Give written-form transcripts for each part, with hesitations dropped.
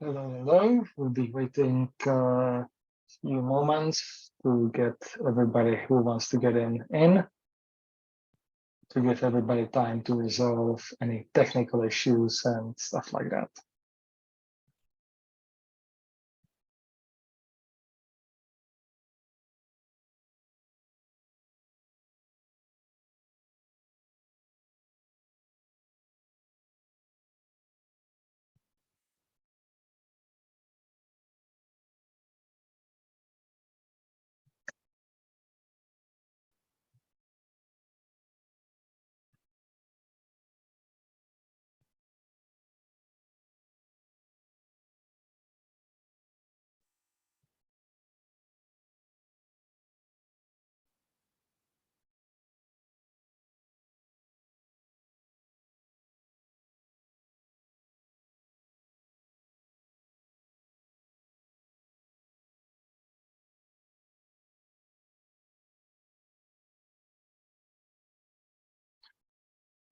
Hello, hello. We'll be waiting a few moments to get everybody who wants to get in, to give everybody time to resolve any technical issues and stuff like that.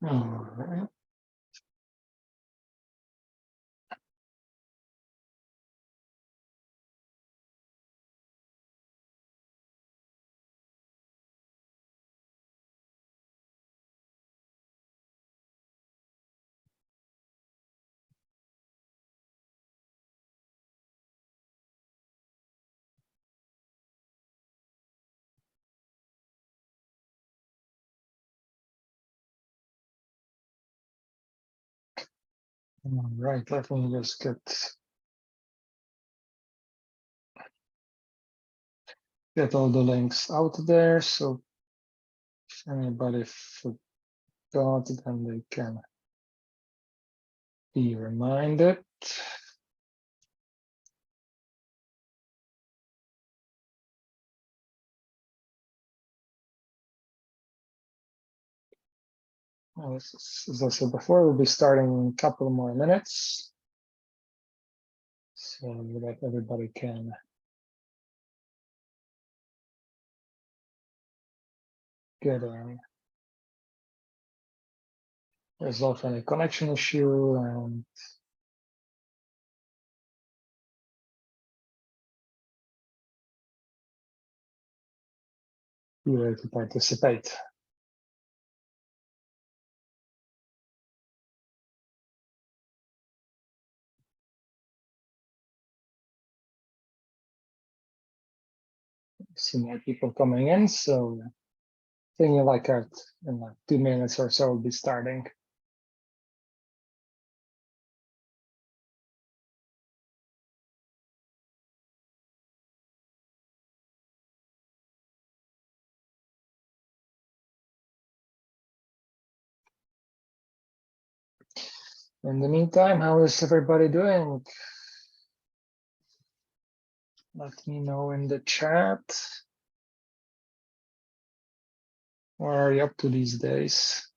All right. All right, let me just get all the links out there. So if anybody forgot, then they can be reminded. As I said before, we'll be starting in a couple more minutes. So that everybody can get in. Resolve any connection issue and be ready to participate. See more people coming in, so thinking like in like 2 minutes or so, we'll be starting. In the meantime, how is everybody doing? Let me know in the chat. What are you up to these days?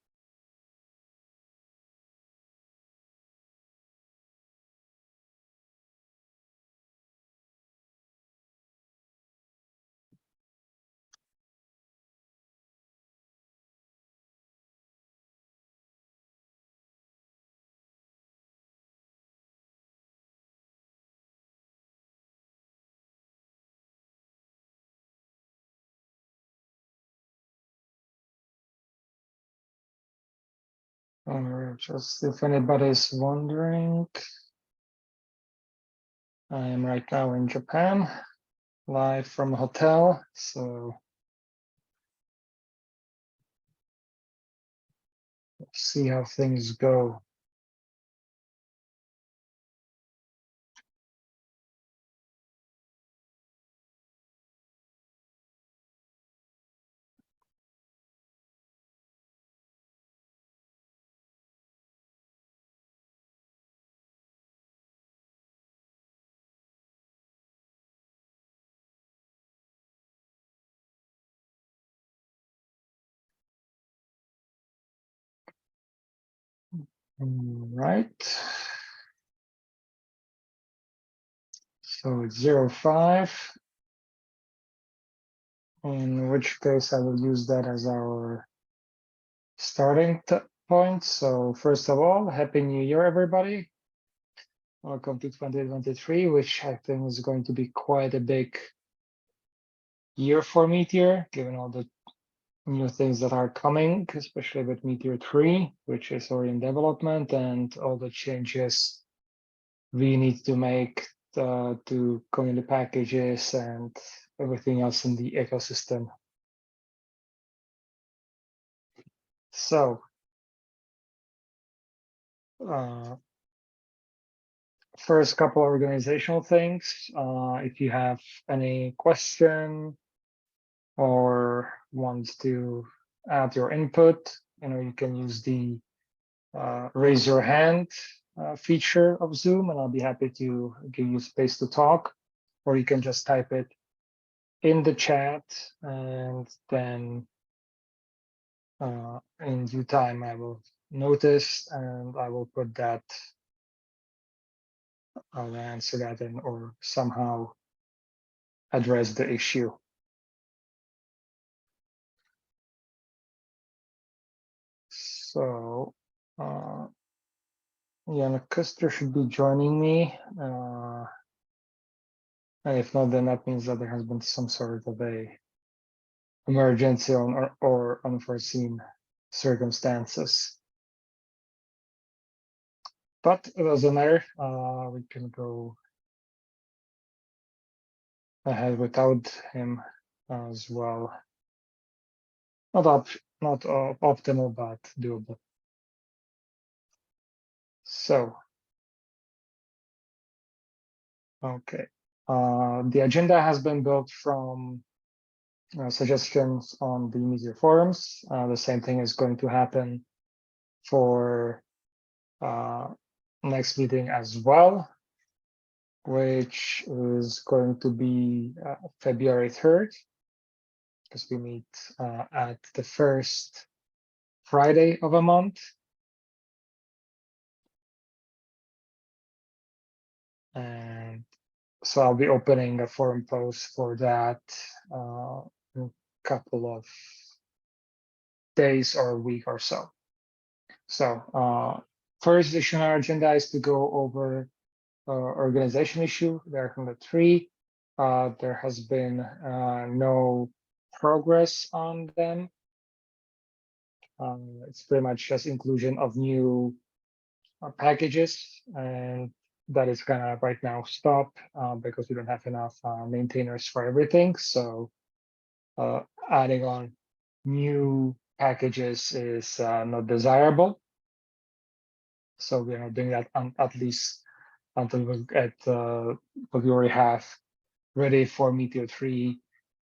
Or just if anybody's wondering, I am right now in Japan, live from a hotel. So let's see how things go. All right. So it's 05, in which case I will use that as our starting point. So first of all, Happy New Year, everybody. Welcome to 2023, which I think is going to be quite a big year for Meteor, given all the new things that are coming, especially with Meteor 3, which is already in development, and all the changes we need to make to community packages and everything else in the ecosystem. So, first couple organizational things. If you have any question or want to add your input, you can use the raise your hand feature of Zoom, and I'll be happy to give you space to talk, or you can just type it in the chat, and then in due time I will notice and I will put that, I'll answer that in, or somehow address the issue. So Jana Kuster should be joining me. And if not, then that means that there has been some sort of a emergency or unforeseen circumstances. But it doesn't matter. We can go ahead without him as well. Not optimal, but doable. So, okay. The agenda has been built from suggestions on the Meteor forums. The same thing is going to happen for next meeting as well, which is going to be February 3rd, because we meet at the first Friday of a month. And so I'll be opening a forum post for that in a couple of days or a week or so. So first issue on our agenda is to go over organization issue. There are 3. There has been no progress on them. It's pretty much just inclusion of new packages, and that is gonna right now stop because we don't have enough maintainers for everything. So adding on new packages is not desirable. So we are not doing that at least until we get what we already have ready for Meteor 3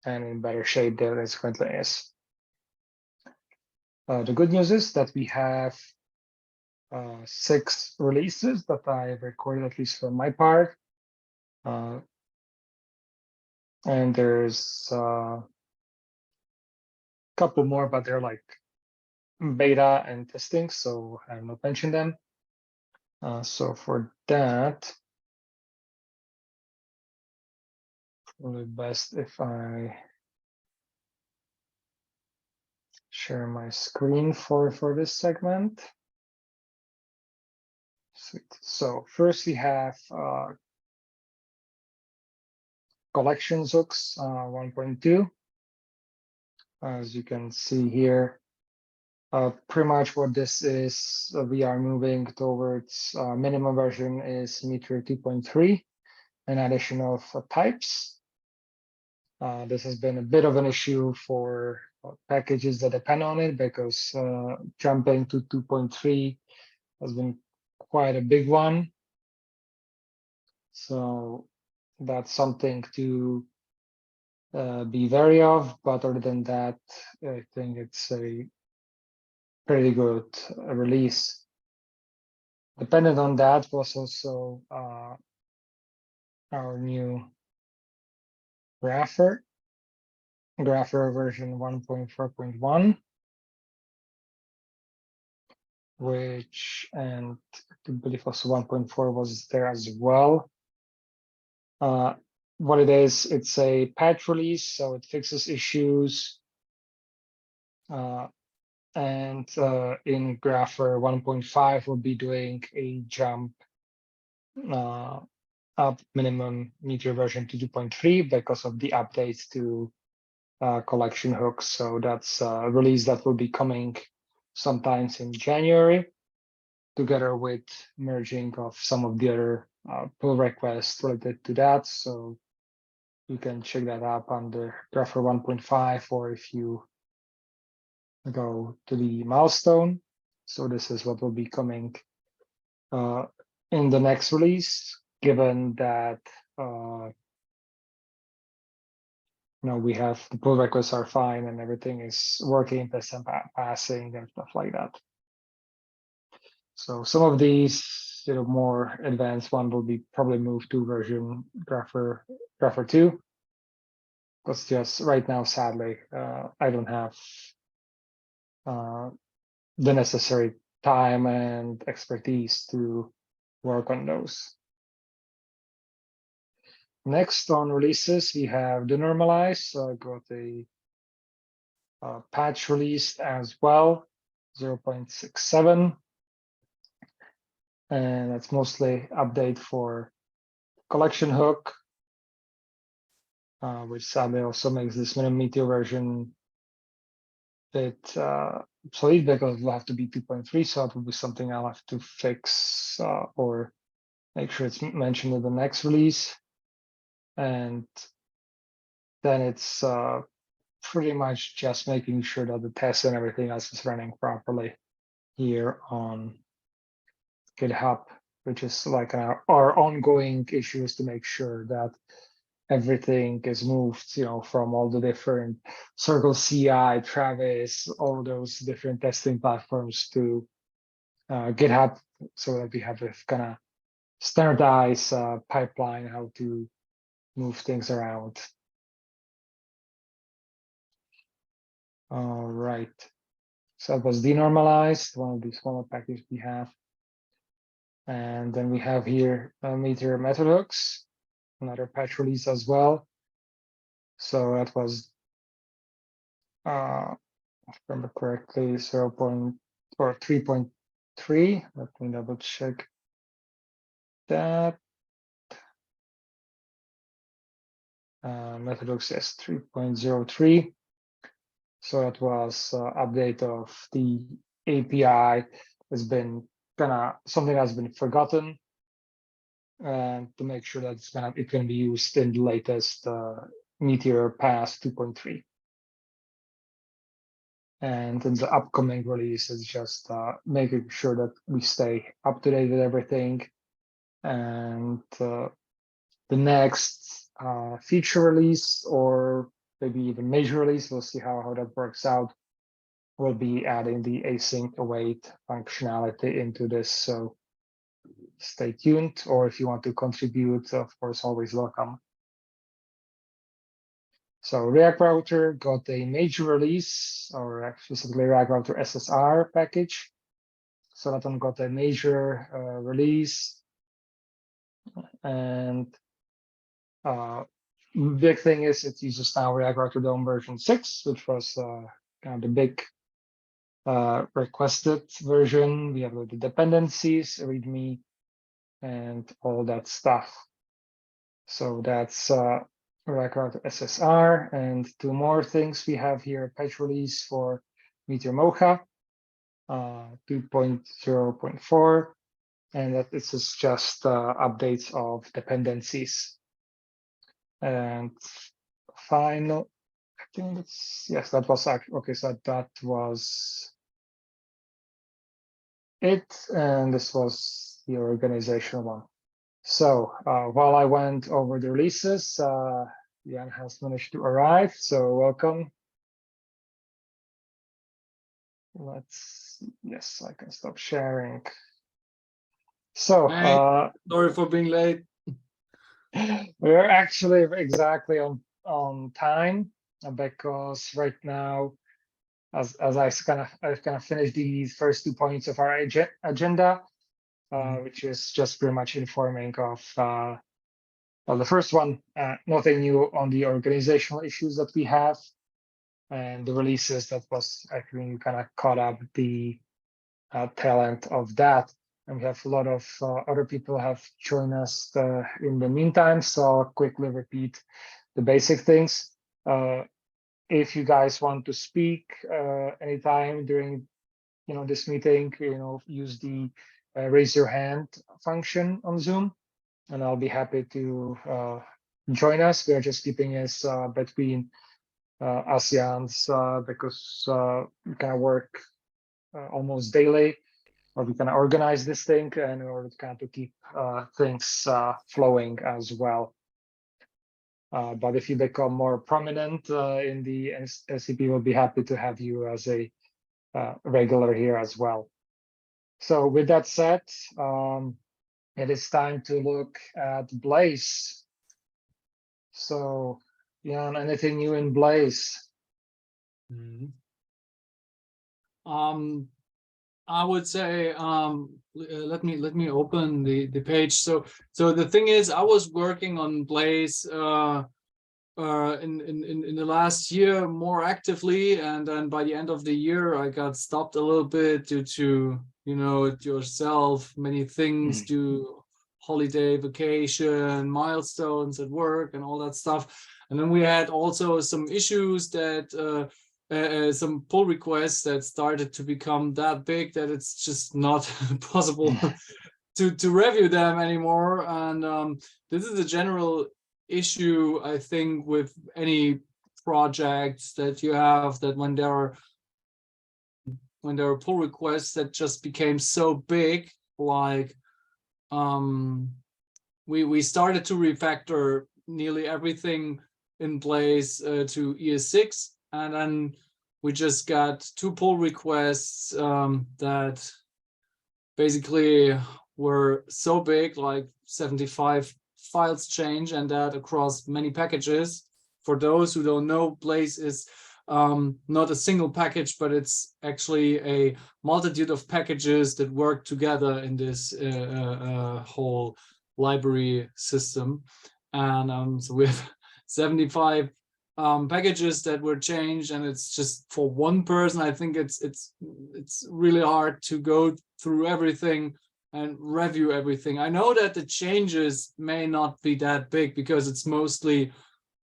and in better shape than it currently is. The good news is that we have 6 releases that I recorded, at least for my part. And there's a couple more, but they're like beta and testing, so I have not mentioned them. So for that, probably best if I share my screen for this segment. Sweet. So first we have collections hooks 1.2. As you can see here, pretty much what this is, we are moving towards minimum version is Meteor 2.3, an addition of types. This has been a bit of an issue for packages that depend on it, because jumping to 2.3 has been quite a big one. So that's something to be wary of. But other than that, I think it's a pretty good release. Dependent on that was also our new grapher version 1.4.1, which, and I believe also 1.4 was there as well. What it is, it's a patch release, so it fixes issues. And in Grapher 1.5, we'll be doing a jump up minimum Meteor version to 2.3 because of the updates to collection hooks. So that's a release that will be coming sometimes in January, together with merging of some of the other pull requests related to that. So you can check that up under Grapher 1.5, or if you go to the milestone. So this is what will be coming in the next release, given that we have the pull requests are fine and everything is working, tests and passing and stuff like that. So some of these, more advanced one will be probably moved to version Grapher 2. Because just right now, sadly, I don't have the necessary time and expertise to work on those. Next on releases, we have denormalize. So I got a patch released as well, 0.67. And that's mostly update for collection hook, which sadly also makes this minimum Meteor version bit obsolete because it will have to be 2.3. So it will be something I'll have to fix or make sure it's mentioned in the next release. And then it's pretty much just making sure that the tests and everything else is running properly here on GitHub, which is like our ongoing issues to make sure that everything is moved, from all the different Circle CI, Travis, all those different testing platforms to GitHub, so that we have a kind of standardized pipeline how to move things around. All right. So it was denormalized, one of the smaller packages we have. And then we have here Meteor method hooks, another patch release as well. So that was, if I remember correctly, 3.3. Let me double check that. Method hooks is 3.03. So that was update of the API has been something that's been forgotten, and to make sure that it can be used in the latest Meteor Pass 2.3. And in the upcoming release is just making sure that we stay up to date with everything. And the next feature release, or maybe even major release, we'll see how that works out, we'll be adding the async await functionality into this. So stay tuned, or if you want to contribute, of course, always welcome. So React Router got a major release, or specifically React Router SSR package. So that one got a major release. And big thing is it uses now React Router DOM version 6, which was kind of the big requested version. We have the dependencies, README, and all that stuff. So that's React Router SSR, and two more things we have here: patch release for Meteor Mocha 2.0.4, and that this is just updates of dependencies. And final, I think that's, yes, that was actually okay. So that was it, and this was the organizational one. So while I went over the releases, Jan has managed to arrive. So welcome. Yes, I can stop sharing. So sorry for being late. We're actually exactly on time, because right now, as I've kind of finished these first 2 points of our agenda, which is just pretty much informing of well, the first one, nothing new on the organizational issues that we have, and the releases that was actually kind of caught up the tail end of that. and we have a lot of other people have joined us in the meantime. So I'll quickly repeat the basic things. If you guys want to speak anytime during this meeting, use the raise your hand function on Zoom, and I'll be happy to join us. We are just keeping us between ASEANs because we kind of work almost daily, or we can organize this thing and in order to keep things flowing as well. But if you become more prominent in the SCP, we'll be happy to have you as a regular here as well. So with that said, it is time to look at Blaze. So, Jan, anything new in Blaze? I would say let me open the page. So the thing is, I was working on Blaze in the last year more actively, and then by the end of the year I got stopped a little bit due to yourself, many things, due holiday, vacation, milestones at work and all that stuff. And then we had also some issues that some pull requests that started to become that big that it's just not possible to review them anymore. And this is a general issue, I think, with any projects that you have, that when there are pull requests that just became so big, like we started to refactor nearly everything in Blaze to ES6, and then we just got 2 pull requests that basically were so big, like 75 files change, and that across many packages. For those who don't know, Blaze is not a single package, but it's actually a multitude of packages that work together in this whole library system. And so we have 75 packages that were changed, and it's just for one person. I think it's really hard to go through everything and review everything. I know that the changes may not be that big because it's mostly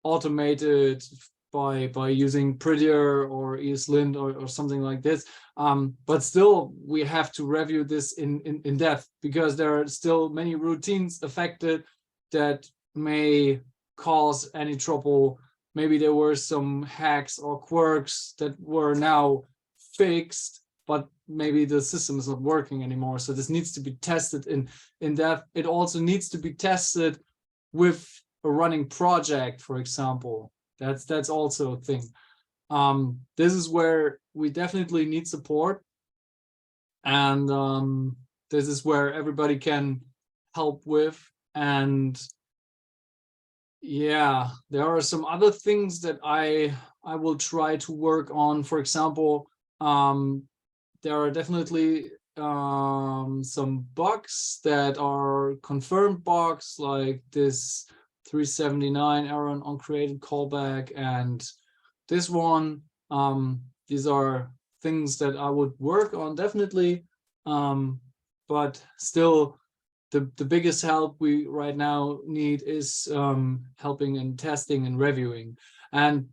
automated by using Prettier or ESLint or something like this. But still, we have to review this in depth because there are still many routines affected that may cause any trouble. Maybe there were some hacks or quirks that were now fixed, but maybe the system is not working anymore. So this needs to be tested in depth. It also needs to be tested with a running project, for example. That's also a thing. This is where we definitely need support, and this is where everybody can help with. And yeah, there are some other things that I will try to work on. For example, there are definitely some bugs that are confirmed bugs, like this 379 error on uncreated callback, and this one. These are things that I would work on definitely, but still the biggest help we right now need is helping in testing and reviewing. And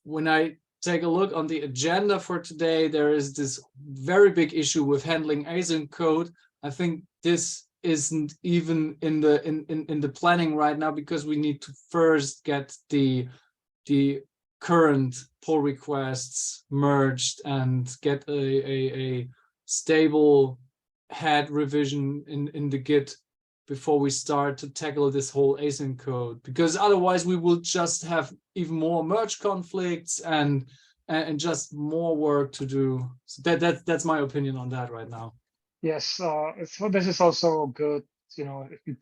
when I take a look on the agenda for today, there is this very big issue with handling async code. I think this isn't even in the planning right now, because we need to first get the current pull requests merged and get a stable head revision in the Git before we start to tackle this whole async code, because otherwise we will just have even more merge conflicts and just more work to do. So that's my opinion on that right now. Yes, so this is also good,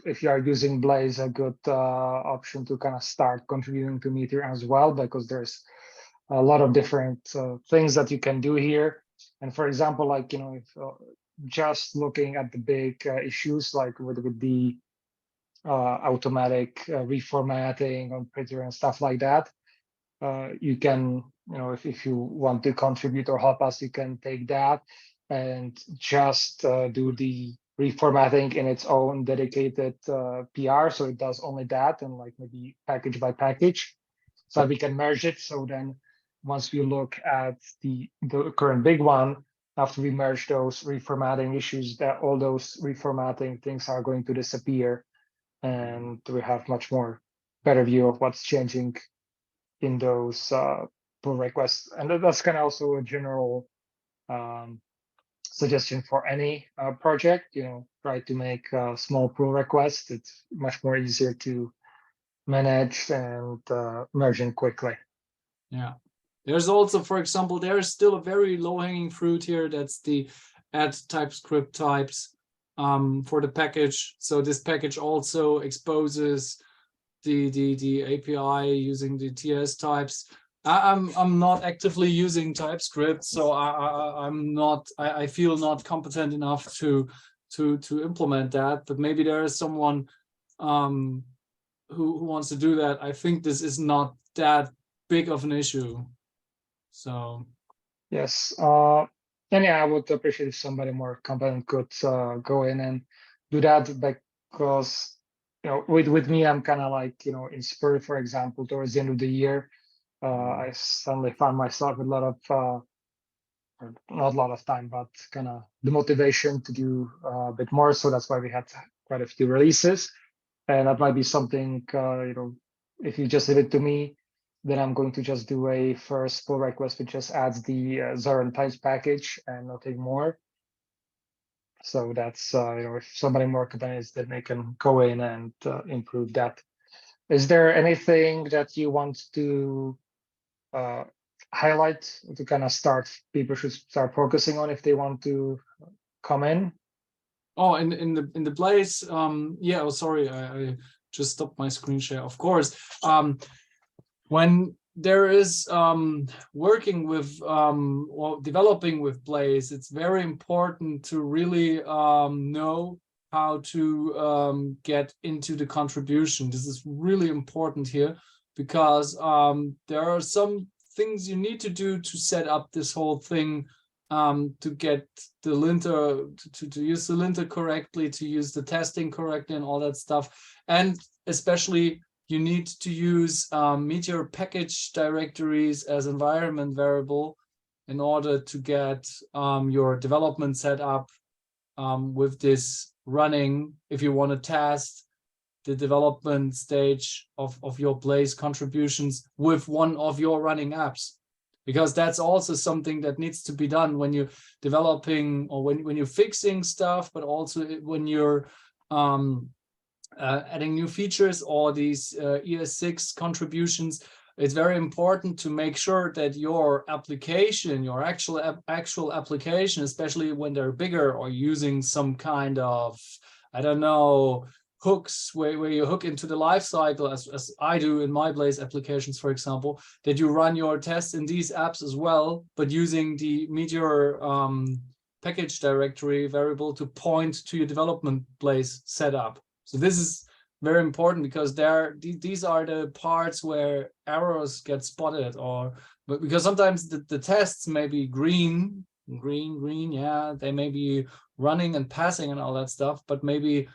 if you are using Blaze, a good option to kind of start contributing to Meteor as well, because there's a lot of different things that you can do here. And for example, like, if just looking at the big issues, like with the automatic reformatting on Prettier and stuff like that, you can, if you want to contribute or help us, you can take that and just do the reformatting in its own dedicated PR, so it does only that, and like maybe package by package, so we can merge it. So then once we look at the current big one, after we merge those reformatting issues, that all those reformatting things are going to disappear, and we have much more better view of what's changing in those pull requests. And that's kind of also a general suggestion for any project. Try to make small pull requests. It's much more easier to manage and merge in quickly. Yeah. There's also, for example, there is still a very low-hanging fruit here. That's the add TypeScript types for the package. So this package also exposes the API using the TS types. I'm not actively using TypeScript, so I feel not competent enough to implement that. But maybe there is someone who wants to do that. I think this is not that big of an issue. So yes, and yeah, I would appreciate if somebody more competent could go in and do that, because with me, I'm kind of like in Spur, for example, towards the end of the year, I suddenly found myself with a lot of or not a lot of time, but kind of the motivation to do a bit more. So that's why we had quite a few releases, and that might be something if you just leave it to me, then I'm going to just do a first pull request which just adds the Zaren types package and nothing more. So that's if somebody more competent is, then they can go in and improve that. Is there anything that you want to highlight to kind of people should start focusing on if they want to come in? Oh, in the Blaze, yeah. Oh, sorry, I just stopped my screen share. Of course, when there is working with or developing with Blaze, it's very important to really know how to get into the contribution. This is really important here, because there are some things you need to do to set up this whole thing, to get the linter, to use the linter correctly, to use the testing correctly and all that stuff. And especially you need to use Meteor package directories as environment variable in order to get your development set up with this running if you want to test the development stage of your Blaze contributions with one of your running apps. Because that's also something that needs to be done when you're developing or when you're fixing stuff, but also when you're adding new features or these ES6 contributions. It's very important to make sure that your application, your actual application, especially when they're bigger or using some kind of, I don't know, hooks where you hook into the life cycle, as I do in my Blaze applications, for example, that you run your tests in these apps as well, but using the Meteor package directory variable to point to your development Blaze setup. So this is very important, because these are the parts where errors get spotted, but because sometimes the tests may be green, yeah, they may be running and passing and all that stuff, but maybe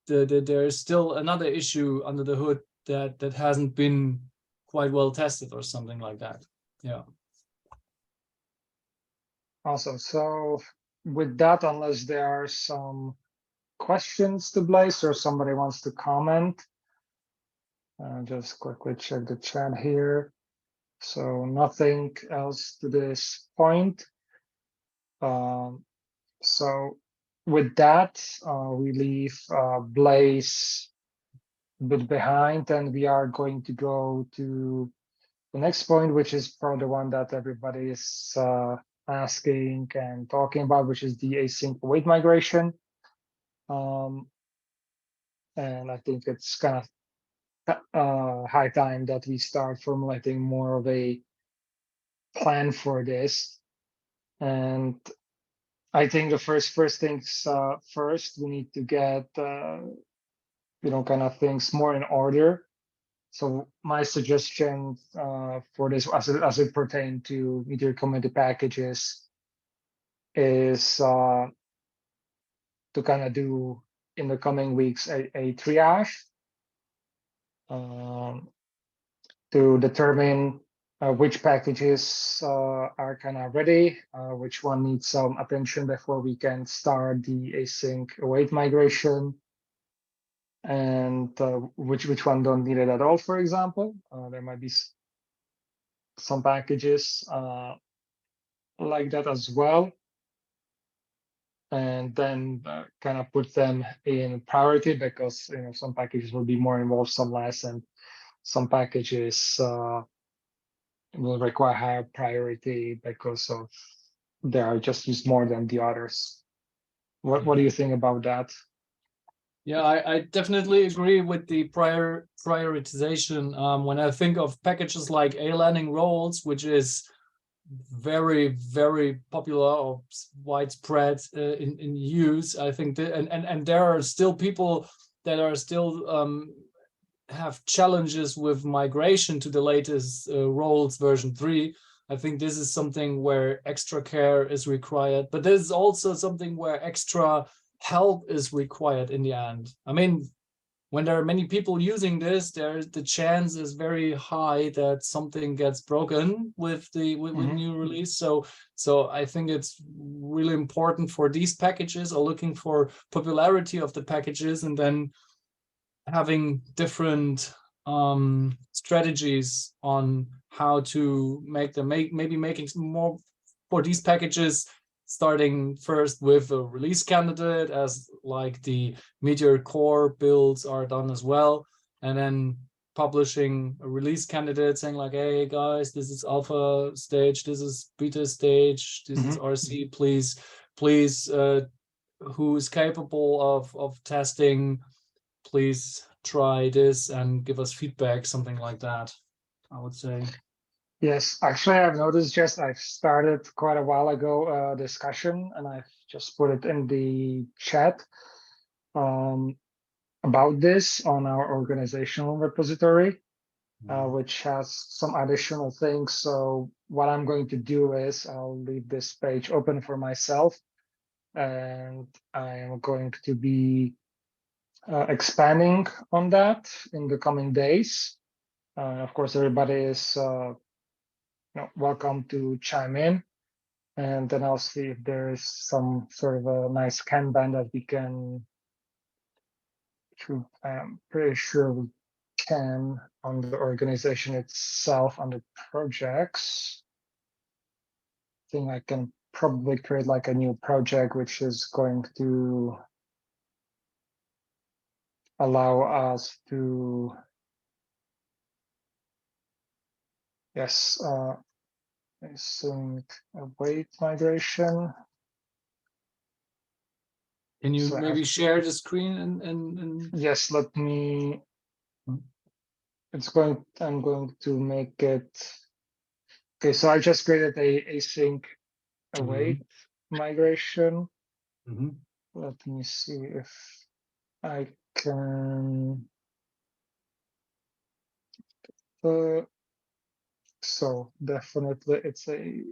there's still another issue under the hood that hasn't been quite well tested or something like that. Yeah. Awesome. So with that, unless there are some questions to Blaze or somebody wants to comment, just quickly check the chat here. So nothing else to this point. So with that, we leave Blaze a bit behind, and we are going to go to the next point, which is probably the one that everybody is asking and talking about, which is the async await migration. And I think it's kind of high time that we start formulating more of a plan for this. And I think the first things first, we need to get kind of things more in order. So my suggestion for this, as it pertains to Meteor community packages, is to kind of do in the coming weeks a triage to determine which packages are kind of ready, which one needs some attention before we can start the async await migration, and which one don't need it at all, for example. There might be some packages like that as well. And then kind of put them in priority because some packages will be more involved, some less, and some packages will require higher priority because of they are just used more than the others. What do you think about that? Yeah, I definitely agree with the prioritization. When I think of packages like A-landing roles, which is very, very popular or widespread in use, I think that, and there are still people that are still have challenges with migration to the latest roles version 3. I think this is something where extra care is required, but there's also something where extra help is required in the end. I mean, when there are many people using this, the chance is very high that something gets broken with the new release. So I think it's really important for these packages or looking for popularity of the packages and then having different strategies on how to make them, maybe making more for these packages, starting first with a release candidate, as like the Meteor core builds are done as well, and then publishing a release candidate saying like, hey guys, this is alpha stage, this is beta stage, this is RC, please who is capable of testing, please try this and give us feedback, something like that, I would say. Yes, actually, I've noticed just I've started quite a while ago a discussion, and I've just put it in the chat about this on our organizational repository, which has some additional things. So what I'm going to do is I'll leave this page open for myself, and I am going to be expanding on that in the coming days. Of course, everybody is welcome to chime in, and then I'll see if there is some sort of a nice Kanban that we can. I'm pretty sure we can on the organization itself under projects. I think I can probably create like a new project which is going to allow us to async await migration. Can you maybe share the screen and yes, let me. I'm going to make it. Okay, so I just created a async await migration. Let me see if I can. So definitely it's a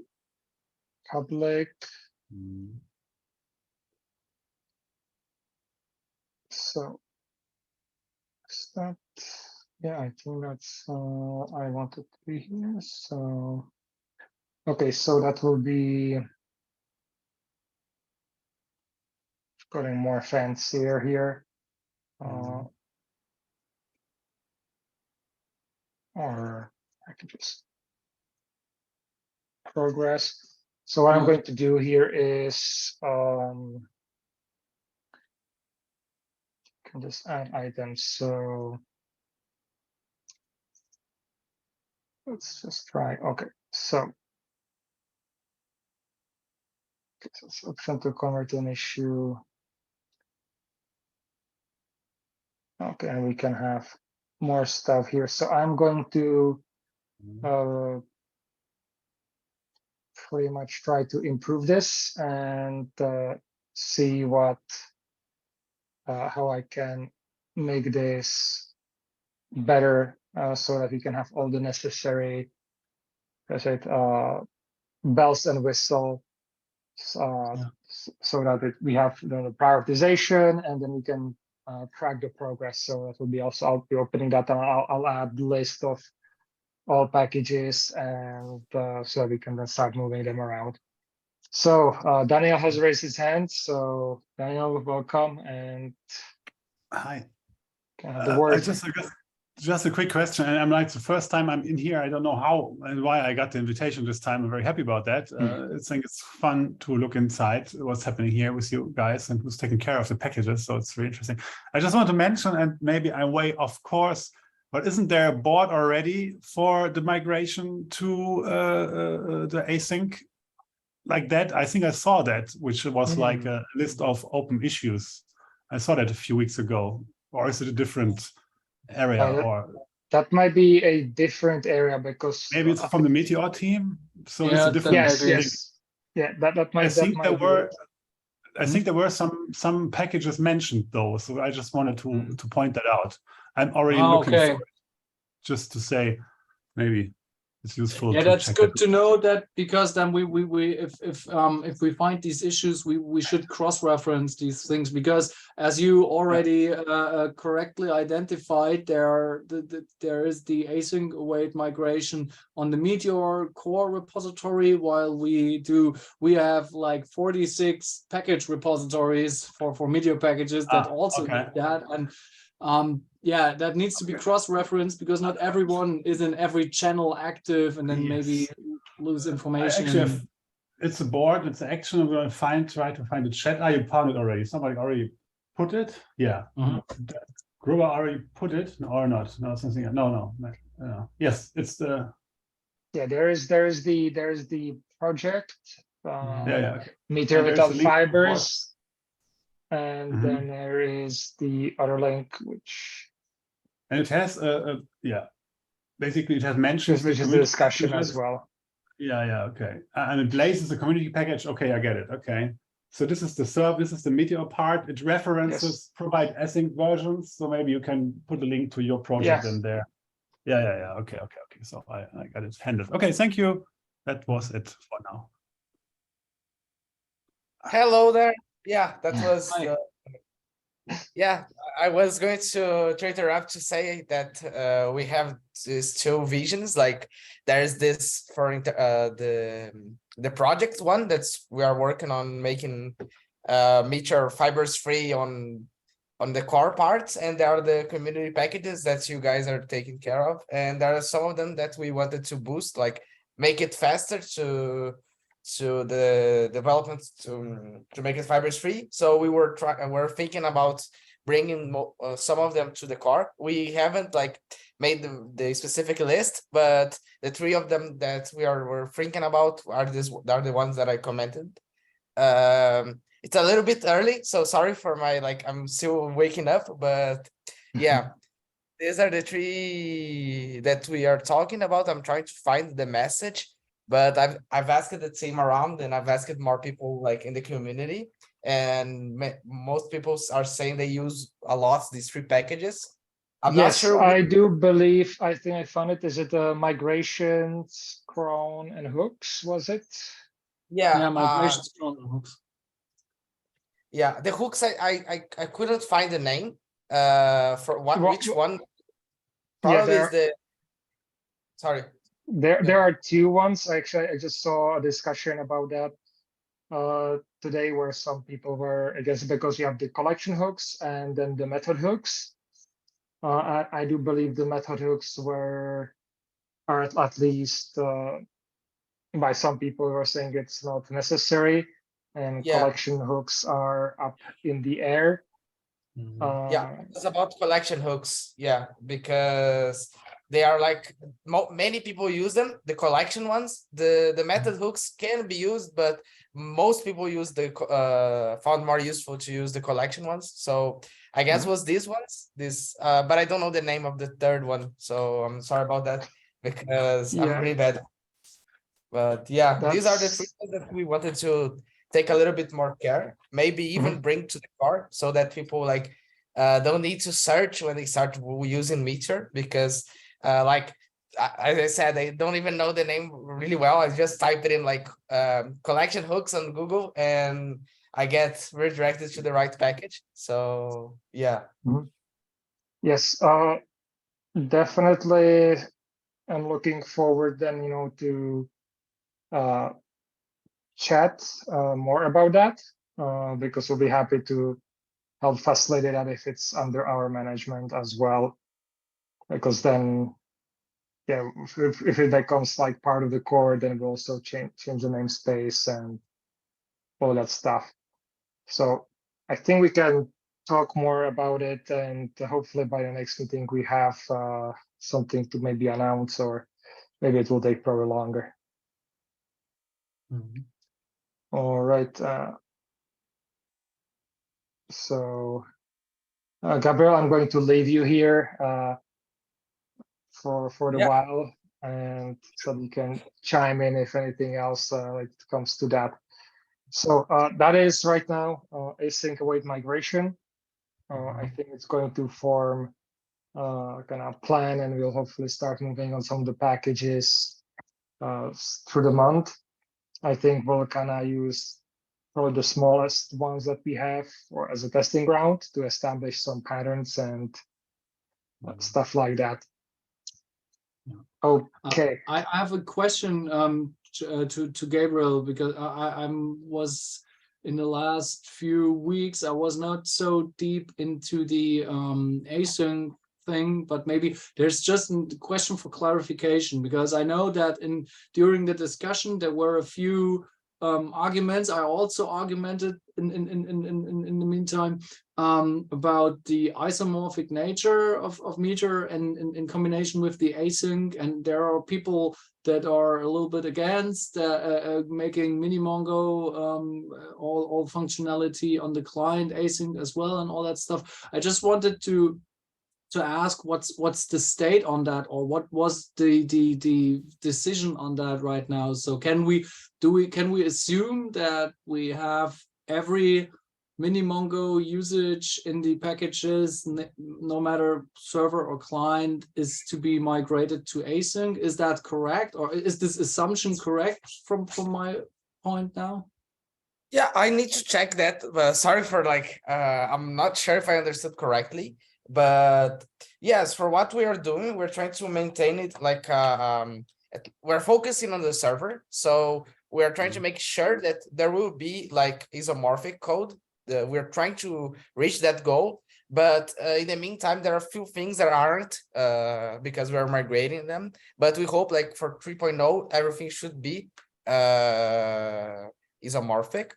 public. So is that, yeah, I think that's I want it to be here. So okay, so that will be getting more fancier here. Or I can just progress. So what I'm going to do here is can just add items. So let's just try. Okay, so it's option to convert an issue. Okay, and we can have more stuff here. So I'm going to pretty much try to improve this and see what how I can make this better so that we can have all the necessary bells and whistles so that we have the prioritization, and then we can track the progress. So that will be also, I'll be opening that, and I'll add the list of all packages, and so we can then start moving them around. So Daniel has raised his hand. So Daniel, welcome, and Hi. can have the word. Just a quick question, and I'm like, the first time I'm in here, I don't know how and why I got the invitation this time. I'm very happy about that. I think it's fun to look inside what's happening here with you guys and who's taking care of the packages. So it's very interesting. I just want to mention, and maybe I'm way off course, but isn't there a board already for the migration to the async like that? I think I saw that, which was like a list of open issues. I saw that a few weeks ago. Or is it a different area? Or that might be a different area, because maybe it's from the Meteor team. So Yeah, it's a different. yes. Yeah, that might. I think there were some packages mentioned though. So I just wanted to point that out. I'm already looking for it, just to say maybe it's useful. Yeah, that's good to know that, because then we if we find these issues, we should cross-reference these things, because as you already correctly identified, there is the async await migration on the Meteor core repository, while we have like 46 package repositories for Meteor packages that also do that. And yeah, that needs to be cross-referenced, because not everyone is in every channel active, and then maybe lose information. Actually, it's a board, it's an action. I'm going to try to find the chat. You found it already. Somebody already put it. Yeah. Gruber already put it or not? No, something. No. Yes, it's the. Yeah, there is the project. Meteor without fibers. And then there is the other link, which. And it has basically it has mentioned which is the discussion as well. Yeah, okay. And it blazes the community package. Okay, I get it. Okay. So this is the serve, this is the Meteor part. It references provide async versions. So maybe you can put a link to your project in there. Yeah. Okay. So I got it handled. Okay, thank you. That was it for now. Hello there. Yeah, that was I was going to interrupt to say that we have these two visions. Like there's this for the project one that's we are working on making Meteor fibers free on the core parts, and there are the community packages that you guys are taking care of, and there are some of them that we wanted to boost, like make it faster to the development to make it fibers free. So we're thinking about bringing some of them to the core. We haven't like made the specific list, but the three of them that we're thinking about are the ones that I commented. It's a little bit early, so sorry for my I'm still waking up, but yeah. These are the three that we are talking about. I'm trying to find the message, but I've asked the team around, and I've asked more people like in the community, and most people are saying they use a lot these three packages. I'm not sure. I do believe, I think I found it. Is it migrations, cron, and hooks? Was it? Yeah, migrations, cron, and hooks. Yeah, the hooks I couldn't find the name. For which one? Probably is the. Sorry. There are two ones. Actually, I just saw a discussion about that today, where some people were, I guess, because you have the collection hooks and then the method hooks. I do believe the method hooks are at least by some people who are saying it's not necessary, and collection hooks are up in the air. It's about collection hooks. Yeah, because they are like many people use them, the collection ones. The method hooks can be used, but most people use found more useful to use the collection ones. So I guess was these ones, but I don't know the name of the third one, so I'm sorry about that, because I'm pretty bad. But yeah, these are the three that we wanted to take a little bit more care, maybe even bring to the core, so that people don't need to search when they start using Meteor, because as I said, I don't even know the name really well. I just typed it in collection hooks on Google, and I get redirected to the right package. So yeah. Yes, definitely. I'm looking forward then, to chat more about that because we'll be happy to help facilitate that if it's under our management as well. Because then, yeah, if it becomes like part of the core, then we'll also change the namespace and all that stuff. So I think we can talk more about it, and hopefully by the next meeting we have something to maybe announce, or maybe it will take probably longer. All right. So Gabriel, I'm going to leave you here for the while, and so you can chime in if anything else like comes to that. So that is right now async await migration. I think it's going to form kind of plan, and we'll hopefully start moving on some of the packages through the month. I think we'll kind of use probably the smallest ones that we have or as a testing ground to establish some patterns and stuff like that. Okay. I have a question to Gabriel, because I was in the last few weeks, I was not so deep into the async thing, but maybe there's just a question for clarification, because I know that during the discussion there were a few arguments. I also argumented in the meantime about the isomorphic nature of Meteor and in combination with the async, and there are people that are a little bit against making minimongo all functionality on the client async as well and all that stuff. I just wanted to ask what's the state on that, or what was the decision on that right now. So can we assume that we have every minimongo usage in the packages, no matter server or client, is to be migrated to async? Is that correct, or is this assumption correct from my point now? Yeah, I need to check that. Sorry for I'm not sure if I understood correctly. But yes, for what we are doing, we're trying to maintain it like we're focusing on the server. So we're trying to make sure that there will be like isomorphic code. We're trying to reach that goal. But in the meantime, there are a few things that aren't because we're migrating them. But we hope like for 3.0, everything should be isomorphic.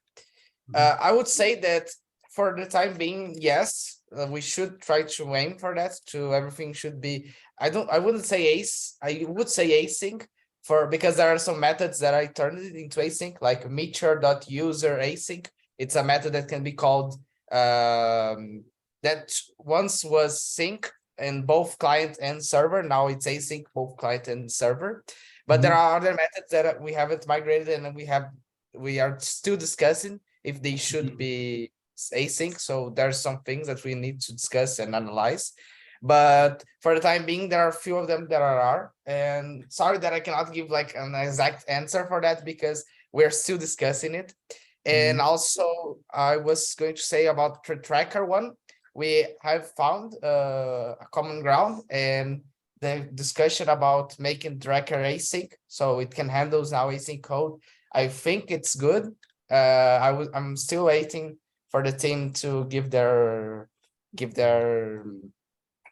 I would say that for the time being, yes, we should try to aim for that. To everything should be. I wouldn't say I would say async because there are some methods that I turned it into async, like meteor.user async. It's a method that can be called that once was sync in both client and server. Now it's async both client and server. But there are other methods that we haven't migrated, and we are still discussing if they should be async. So there's some things that we need to discuss and analyze. But for the time being, there are a few of them that are. And sorry that I cannot give like an exact answer for that because we're still discussing it. And also, I was going to say about the tracker one. We have found a common ground, and the discussion about making tracker async so it can handle now async code. I think it's good. I'm still waiting for the team to give their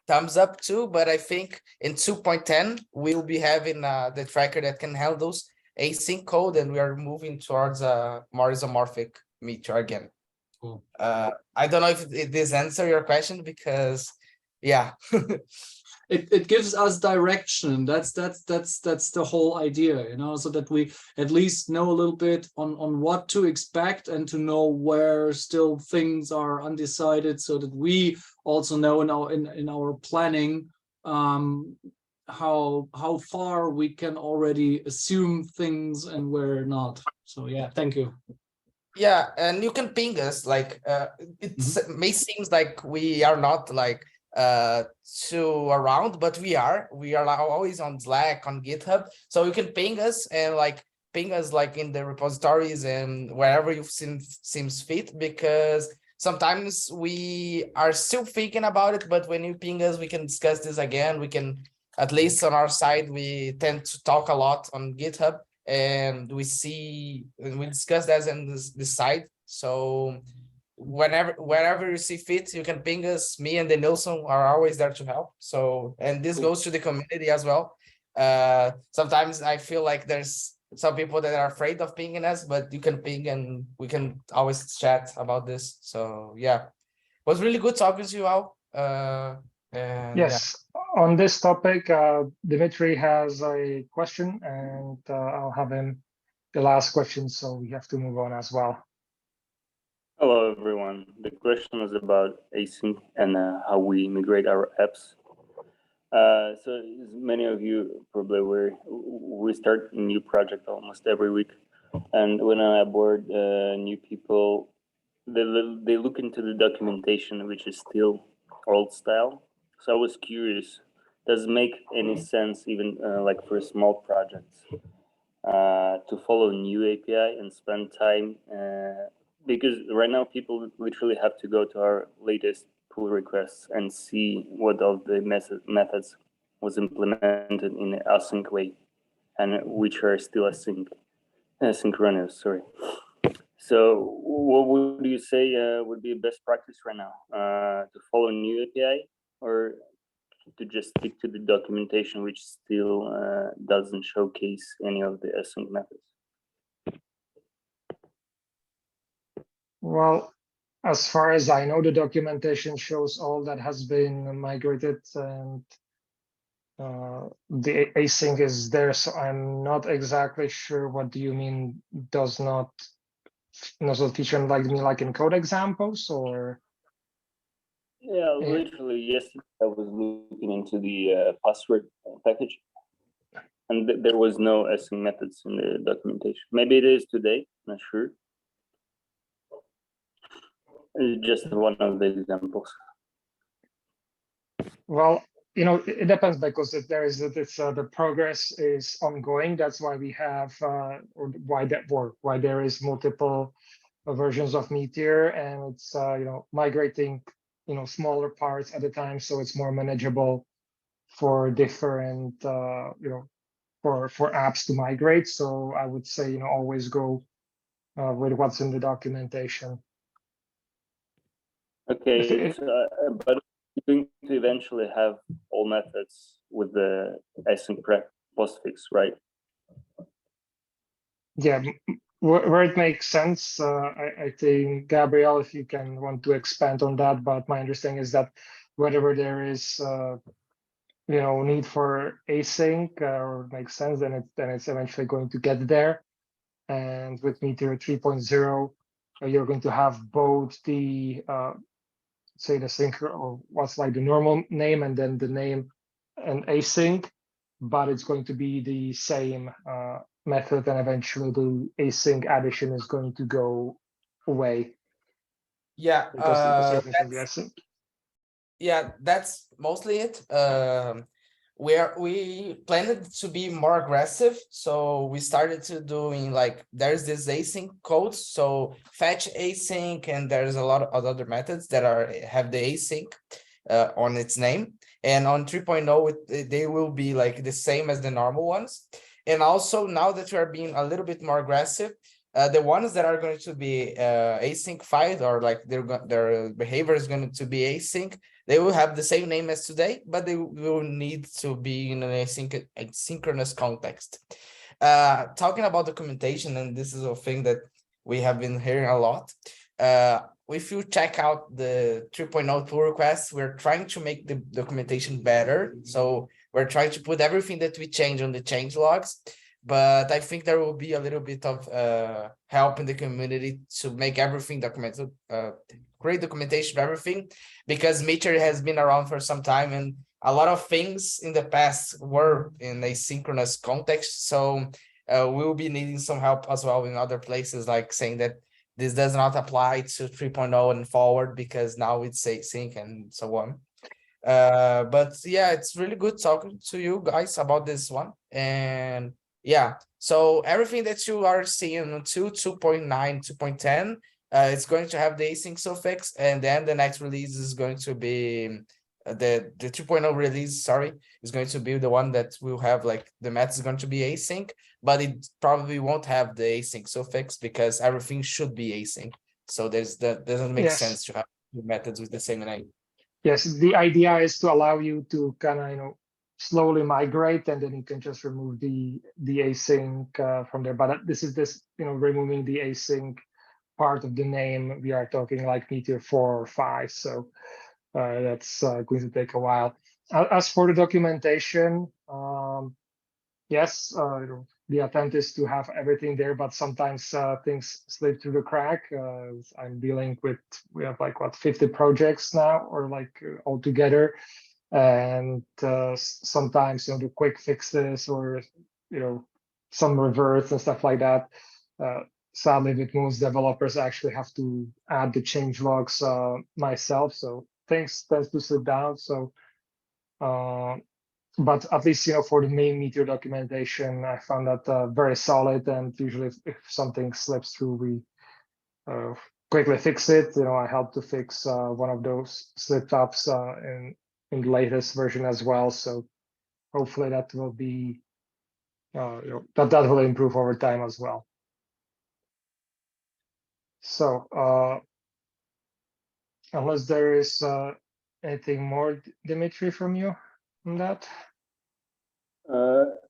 thumbs up too, but I think in 2.10 we'll be having the tracker that can handle those async code, and we are moving towards a more isomorphic Meteor again. Cool. I don't know if this answers your question, because yeah. It gives us direction. That's the whole idea, so that we at least know a little bit on what to expect, and to know where still things are undecided, so that we also know in our planning how far we can already assume things and where not. So yeah, thank you. Yeah, and you can ping us. Like it may seems like we are not like too around, but we are always on Slack, on GitHub, so you can ping us and like ping us like in the repositories and wherever you seems fit, because sometimes we are still thinking about it, but when you ping us, we can discuss this again. We can, at least on our side, we tend to talk a lot on GitHub, and we discuss that and decide. So whenever you see fit, you can ping us. Me and the Nilsson are always there to help. So, and this goes to the community as well. Sometimes I feel like there's some people that are afraid of pinging us, but you can ping and we can always chat about this. So yeah, it was really good talking to you all. And Yes, on this topic, Dimitri has a question, and I'll have him the last question, so we have to move on as well. Hello, everyone. The question is about async and how we migrate our apps. So as many of you probably aware, we start a new project almost every week. And when I onboard new people, they look into the documentation, which is still old style. So I was curious, does it make any sense, even like for small projects, to follow new API and spend time? Because right now people literally have to go to our latest pull requests and see what of the methods was implemented in an async way, and which are still asynchronous. Sorry. So, what would you say would be best practice right now? To follow new API, or to just stick to the documentation, which still doesn't showcase any of the async methods? Well, as far as I know, the documentation shows all that has been migrated, and the async is there. So I'm not exactly sure what do you mean does not. So teacher like me like in code examples, or Yeah, literally yesterday I was looking into the password package, and there was no async methods in the documentation. Maybe it is today, not sure. It's just one of the examples. Well, it depends, because if there is the progress is ongoing. That's why we have or why there is multiple versions of Meteor, and it's migrating smaller parts at a time, so it's more manageable for different for apps to migrate. So I would say always go with what's in the documentation. Okay, so, but we're going to eventually have all methods with the async postfix, right? Yeah, where it makes sense. I think Gabriel, if you can want to expand on that, but my understanding is that whenever there is need for async or makes sense, then it's eventually going to get there. And with Meteor 3.0, you're going to have both the say the sync, or what's like the normal name, and then the name and async, but it's going to be the same method, and eventually the async addition is going to go away. yeah, Because everything is async. yeah, that's mostly it. We planned to be more aggressive, so we started to doing like there's this async code, so fetch async, and there's a lot of other methods that have the async on its name. And on 3.0 they will be like the same as the normal ones. And also now that we are being a little bit more aggressive, the ones that are going to be async-fied, or like their behavior is going to be async, they will have the same name as today, but they will need to be in an asynchronous context. Talking about documentation, and this is a thing that we have been hearing a lot. If you check out the 3.0 pull requests, we're trying to make the documentation better. So we're trying to put everything that we change on the change logs. But I think there will be a little bit of help in the community to make everything documented, create documentation of everything, because Meteor has been around for some time, and a lot of things in the past were in a synchronous context. So we'll be needing some help as well in other places, like saying that this does not apply to 3.0 and forward, because now it's async and so on. But yeah, it's really good talking to you guys about this one. And yeah, So everything that you are seeing on 2.9, 2.10, it's going to have the async suffix, and then the next release is going to be the 2.0 release, sorry, is going to be the one that will have like the method is going to be async, but it probably won't have the async suffix because everything should be async. So that doesn't make sense to have two methods with the same name. Yes, the idea is to allow you to kind of slowly migrate, and then you can just remove the async from there. But this is removing the async part of the name. We are talking like Meteor 4 or 5, so that's going to take a while. As for the documentation, yes, the attempt is to have everything there, but sometimes things slip through the crack. I'm dealing with, we have like what, 50 projects now, or like altogether, and sometimes the quick fixes or some reverts and stuff like that. Sadly, with most developers, I actually have to add the change logs myself, so things tend to slip down. So but at least for the main Meteor documentation, I found that very solid. And usually, if something slips through, we quickly fix it. I help to fix one of those slip ups in the latest version as well. So hopefully that will be that will improve over time as well. So unless there is anything more, Dimitri, from you on that.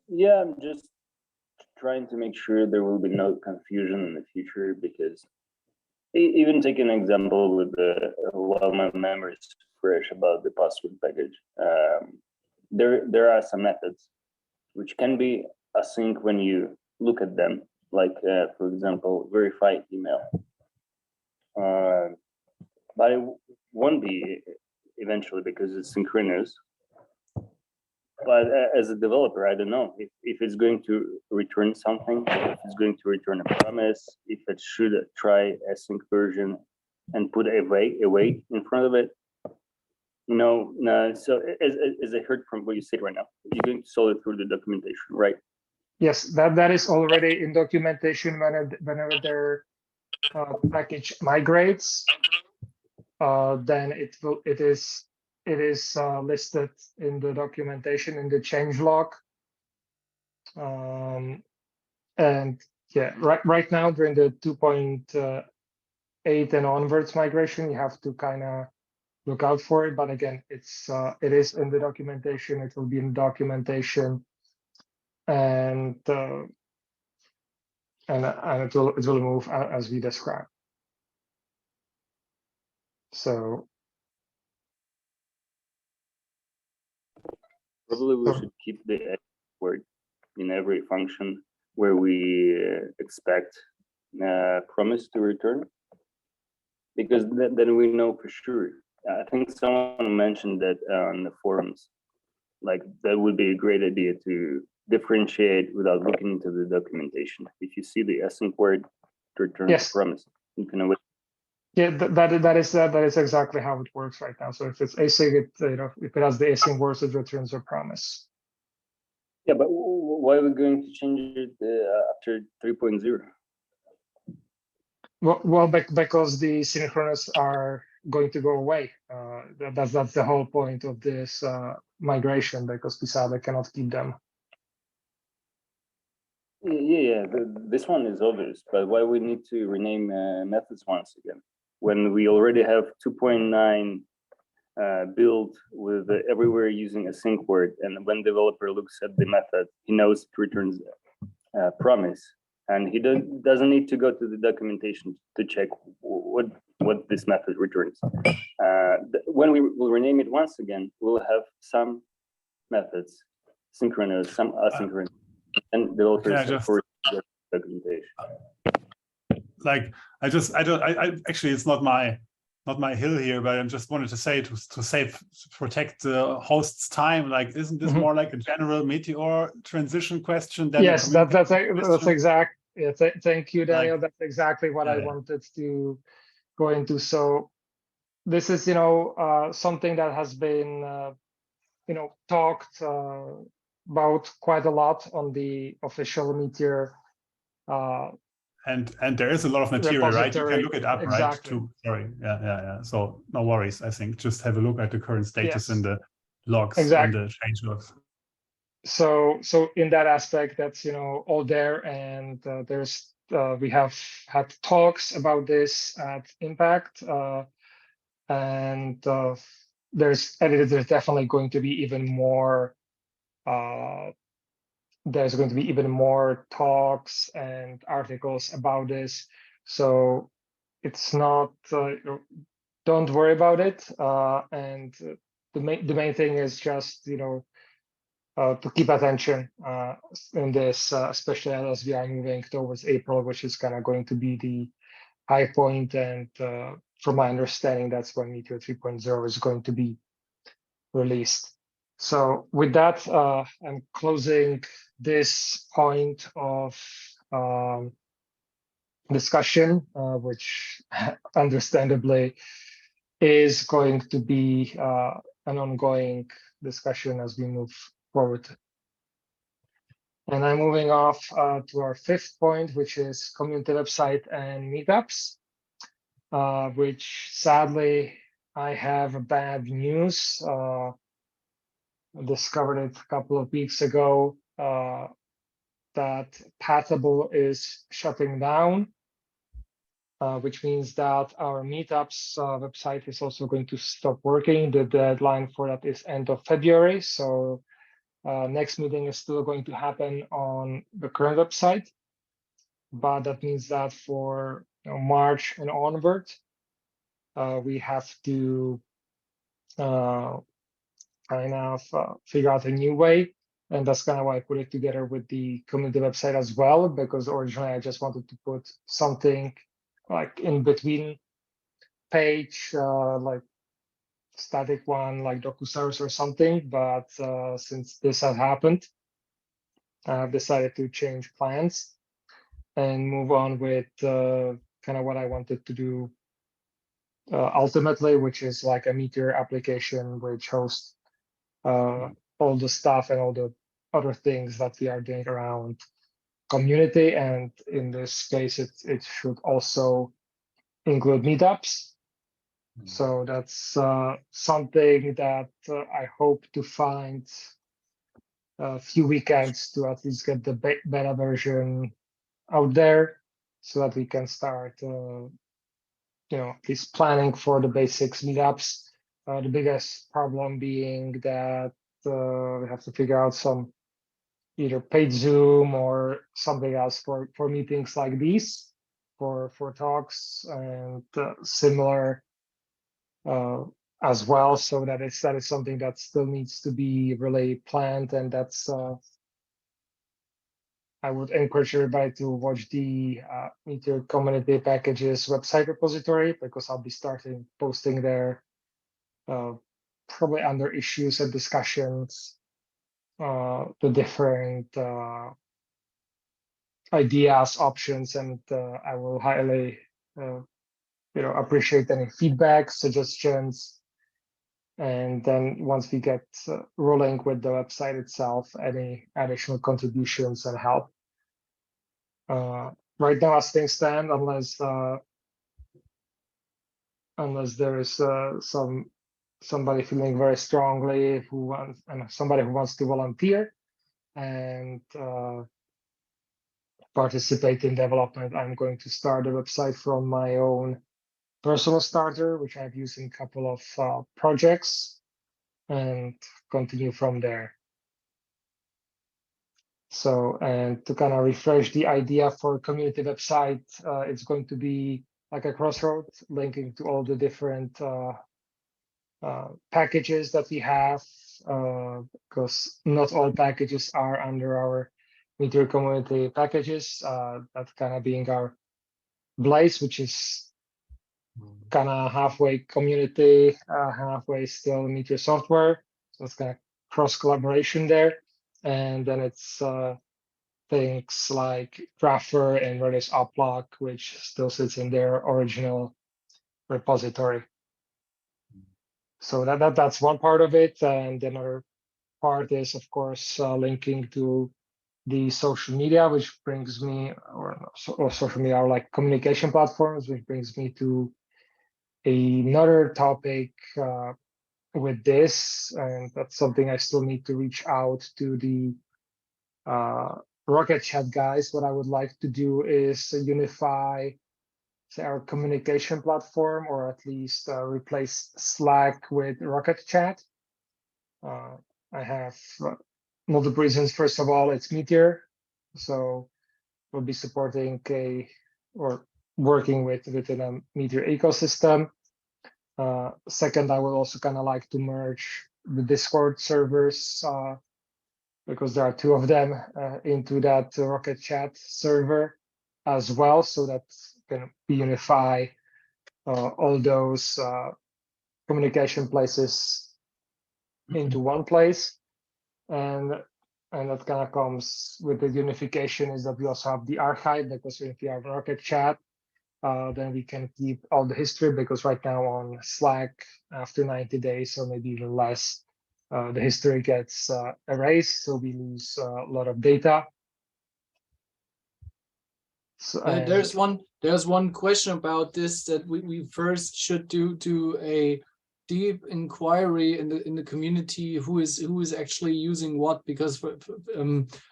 Yeah, I'm just trying to make sure there will be no confusion in the future, because even take an example with while my memory is fresh about the password package. There are some methods which can be async when you look at them, like for example, verify email. But it won't be eventually because it's synchronous. But as a developer, I don't know if it's going to return something, if it's going to return a promise, if it should try async version and put a wait in front of it. No. So as I heard from what you said right now, you're going to solve it through the documentation, right? Yes, that is already in documentation. Whenever their package migrates, then it is listed in the documentation in the changelog. And yeah, right now during the 2.8 and onwards migration, you have to kind of look out for it. But again, it is in the documentation. It will be in documentation, and it will move as we described. So probably we should keep the word in every function where we expect promise to return, because then we know for sure. I think someone mentioned that on the forums, like that would be a great idea to differentiate without looking into the documentation. If you see the async word to return promise, you can avoid. Yeah, that is exactly how it works right now. So if it's async, if it has the async words, it returns a promise. Yeah, but why are we going to change it after 3.0? Well, because the synchronous are going to go away. That's the whole point of this migration, because Pisada cannot keep them. Yeah. This one is obvious, but why we need to rename methods once again when we already have 2.9 built with everywhere using a sync word, and when developer looks at the method, he knows it returns promise, and he doesn't need to go to the documentation to check what this method returns. When we will rename it once again, we'll have some methods synchronous, some asynchronous, and developers for documentation. Like I actually, it's not my hill here, but I just wanted to say to protect the host's time. Like, isn't this more like a general Meteor transition question than yes, that's exact. Yeah, thank you, Daniel. That's exactly what I wanted to go into. So this is something that has been talked about quite a lot on the official Meteor And there is a lot of material, right? You can repository. look it up, Exactly. right? Too. Sorry. Yeah. So no worries. I think just have a look at the current status Yes. in the logs, Exactly. in the change logs. So in that aspect, that's all there, and there's we have had talks about this at Impact, and there's definitely going to be even more. There's going to be even more talks and articles about this. So it's not. Don't worry about it. And the main thing is just to keep attention in this, especially as we are moving towards April, which is kind of going to be the high point. And from my understanding, that's when Meteor 3.0 is going to be released. So with that, I'm closing this point of discussion, which understandably is going to be an ongoing discussion as we move forward. And I'm moving off to our fifth point, which is community website and meetups, which sadly I have bad news. I discovered it a couple of weeks ago that Pathable is shutting down, which means that our meetups website is also going to stop working. The deadline for that is end of February. So next meeting is still going to happen on the current website, but that means that for March and onward, we have to kind of figure out a new way. And that's kind of why I put it together with the community website as well, because originally I just wanted to put something like in between page, like static one, like DocuService or something. But since this has happened, I've decided to change plans and move on with kind of what I wanted to do ultimately, which is like a Meteor application which hosts all the stuff and all the other things that we are doing around community. And in this case, it should also include meetups. So that's something that I hope to find a few weekends to at least get the beta version out there, so that we can start, at least planning for the basics meetups. The biggest problem being that we have to figure out some either paid Zoom or something else for meetings like these, for talks and similar as well. So that is something that still needs to be really planned, and that's I would encourage everybody to watch the Meteor Community Packages website repository, because I'll be starting posting there probably under issues and discussions, the different ideas, options, and I will highly appreciate any feedback, suggestions. And then once we get rolling with the website itself, any additional contributions and help. Right now, as things stand, unless there is somebody feeling very strongly somebody who wants to volunteer and participate in development, I'm going to start a website from my own personal starter, which I've used in a couple of projects, and continue from there. So, and to kind of refresh the idea for community website, it's going to be like a crossroad linking to all the different packages that we have, because not all packages are under our Meteor community packages. That kind of being our Blaze, which is kind of halfway community, halfway still Meteor software. So it's kind of cross collaboration there. And then it's things like Grapher and Redis Uplog, which still sits in their original repository. So that's one part of it. And another part is, of course, linking to the social media, which brings me, or social media, or like communication platforms, which brings me to another topic with this, and that's something I still need to reach out to the Rocket Chat guys. What I would like to do is unify, say, our communication platform, or at least replace Slack with Rocket Chat. I have multiple reasons. First of all, it's Meteor, so we'll be supporting or working within a Meteor ecosystem. Second, I would also kind of like to merge the Discord servers because there are two of them into that Rocket Chat server as well, so that can unify all those communication places into one place. And that kind of comes with the unification is that we also have the archive, because if you have Rocket Chat, then we can keep all the history, because right now on Slack, after 90 days or maybe even less, the history gets erased, so we lose a lot of data. So, there's one question about this that we first should do a deep inquiry in the community, who is actually using what, because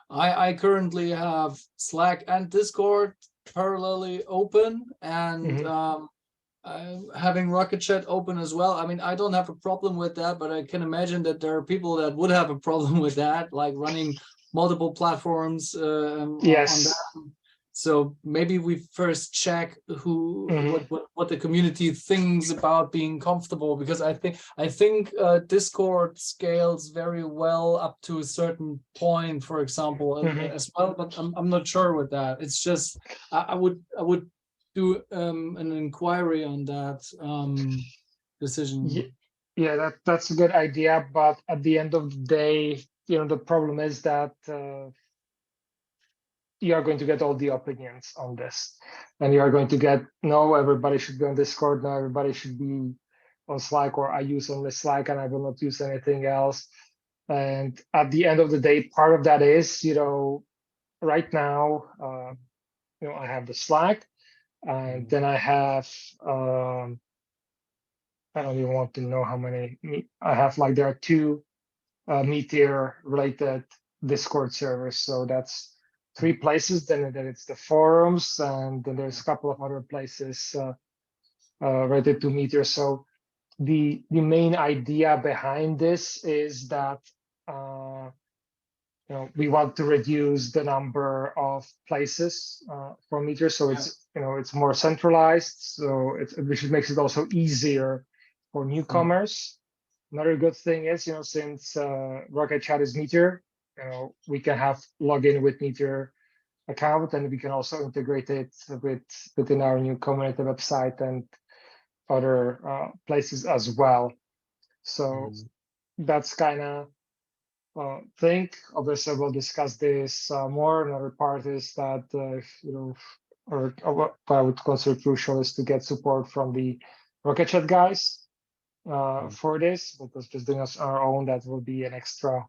I currently have Slack and Discord parallelly open, and having Rocket Chat open as well. I mean, I don't have a problem with that, but I can imagine that there are people that would have a problem with that, like running multiple platforms yes. on that. So maybe we first check what the community thinks about being comfortable, because I think Discord scales very well up to a certain point, for example, as well. But I'm not sure with that. It's just I would do an inquiry on that decision. Yeah, that's a good idea. But at the end of the day, the problem is that you are going to get all the opinions on this, and you are going to get, no, everybody should be on Discord, no, everybody should be on Slack, or I use only Slack and I will not use anything else. And at the end of the day, part of that is, right now, I have the Slack, and then I have, I don't even want to know how many I have. Like, there are two Meteor related Discord servers, so that's 3 places. Then it's the forums, and then there's a couple of other places related to Meteor. So the main idea behind this is that we want to reduce the number of places for Meteor, so it's more centralized. So which makes it also easier for newcomers. Another good thing is, since Rocket Chat is Meteor, we can have login with Meteor account, and we can also integrate it within our new community website and other places as well. So that's kind of thing. Obviously, we'll discuss this more. Another part is that or what I would consider crucial is to get support from the Rocket Chat guys for this, because just doing us our own, that will be an extra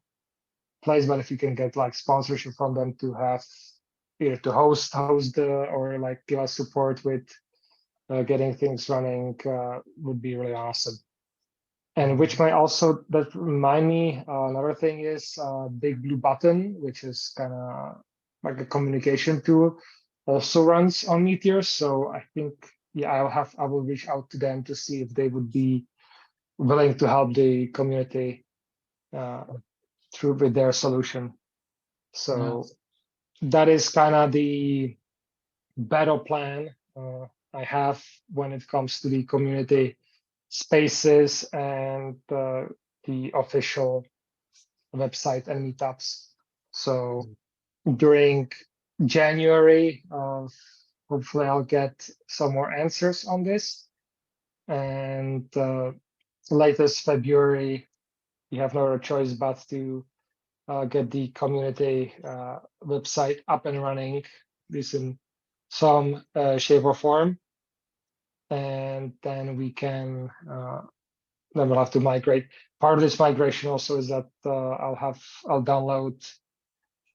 place. But if you can get like sponsorship from them to have either to host or like give us support with getting things running, would be really awesome. And which might also that remind me, another thing is Big Blue Button, which is kind of like a communication tool, also runs on Meteor. So I think, I will reach out to them to see if they would be willing to help the community through with their solution. So that is kind of the battle plan I have when it comes to the community spaces and the official website and meetups. So during January, hopefully I'll get some more answers on this, and latest February, you have no other choice but to get the community website up and running, at least in some shape or form. And then we can, then we'll have to migrate. part of this migration also is that I'll download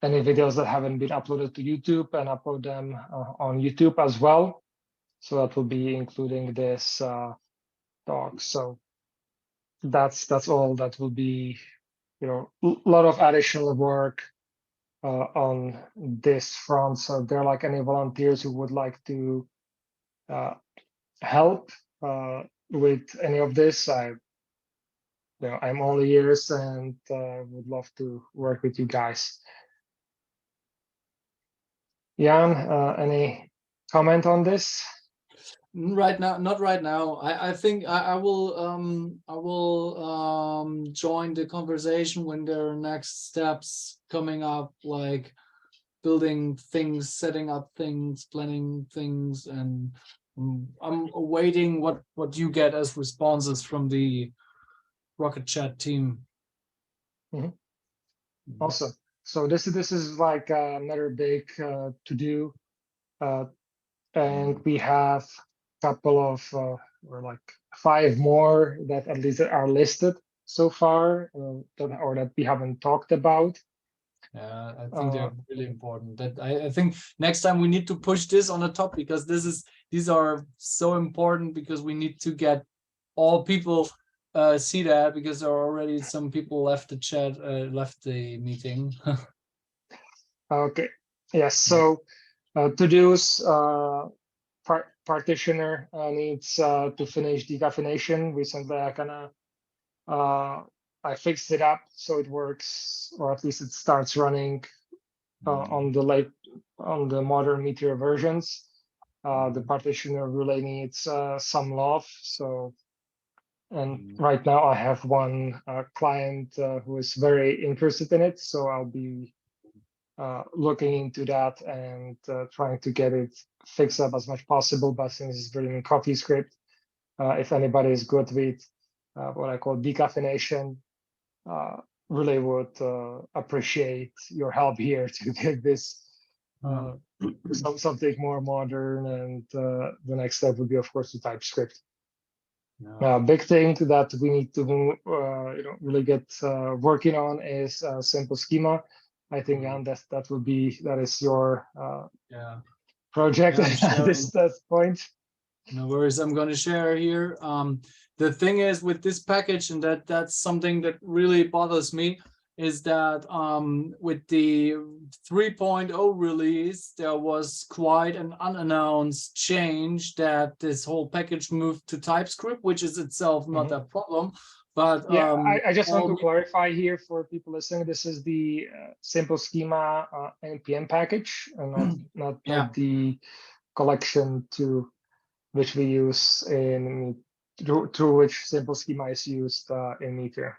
any videos that haven't been uploaded to YouTube and upload them on YouTube as well. So that will be including this talk. So that's all. That will be, you know, a lot of additional work on this front. So if there are like any volunteers who would like to help with any of this, I'm all ears and would love to work with you guys. Jan, any comment on this? Right now, not right now. I think I will join the conversation when there are next steps coming up, like building things, setting up things, planning things, and I'm awaiting what you get as responses from the Rocket Chat team. Awesome. So this is like another big to do, and we have a couple of or like 5 more that at least are listed so far, that we haven't talked about. Yeah, I think they're really important. That I think next time we need to push this on the top, because these are so important, because we need to get all people see that, because there are already some people left the chat, left the meeting. Okay. Yes. So to-dos, partitioner needs to finish decaffeination. Recently, I fixed it up so it works, or at least it starts running on the modern Meteor versions. The partitioner really needs some love. So, and right now I have one client who is very interested in it. So I'll be looking into that and trying to get it fixed up as much possible. But since it's written in CoffeeScript, if anybody is good with what I call decaffeination, really would appreciate your help here to get this something more modern. And the next step would be, of course, the TypeScript. Big thing that we need to really get working on is simple schema. I think, Jan, that is your project at this point. No worries, I'm going to share here. The thing is with this package, and that's something that really bothers me, is that with the 3.0 release, there was quite an unannounced change that this whole package moved to TypeScript, which is itself not a problem. But yeah, I just want to clarify here for people listening, this is the simple schema npm package, and not the collection to which we use through which simple schema is used in Meteor.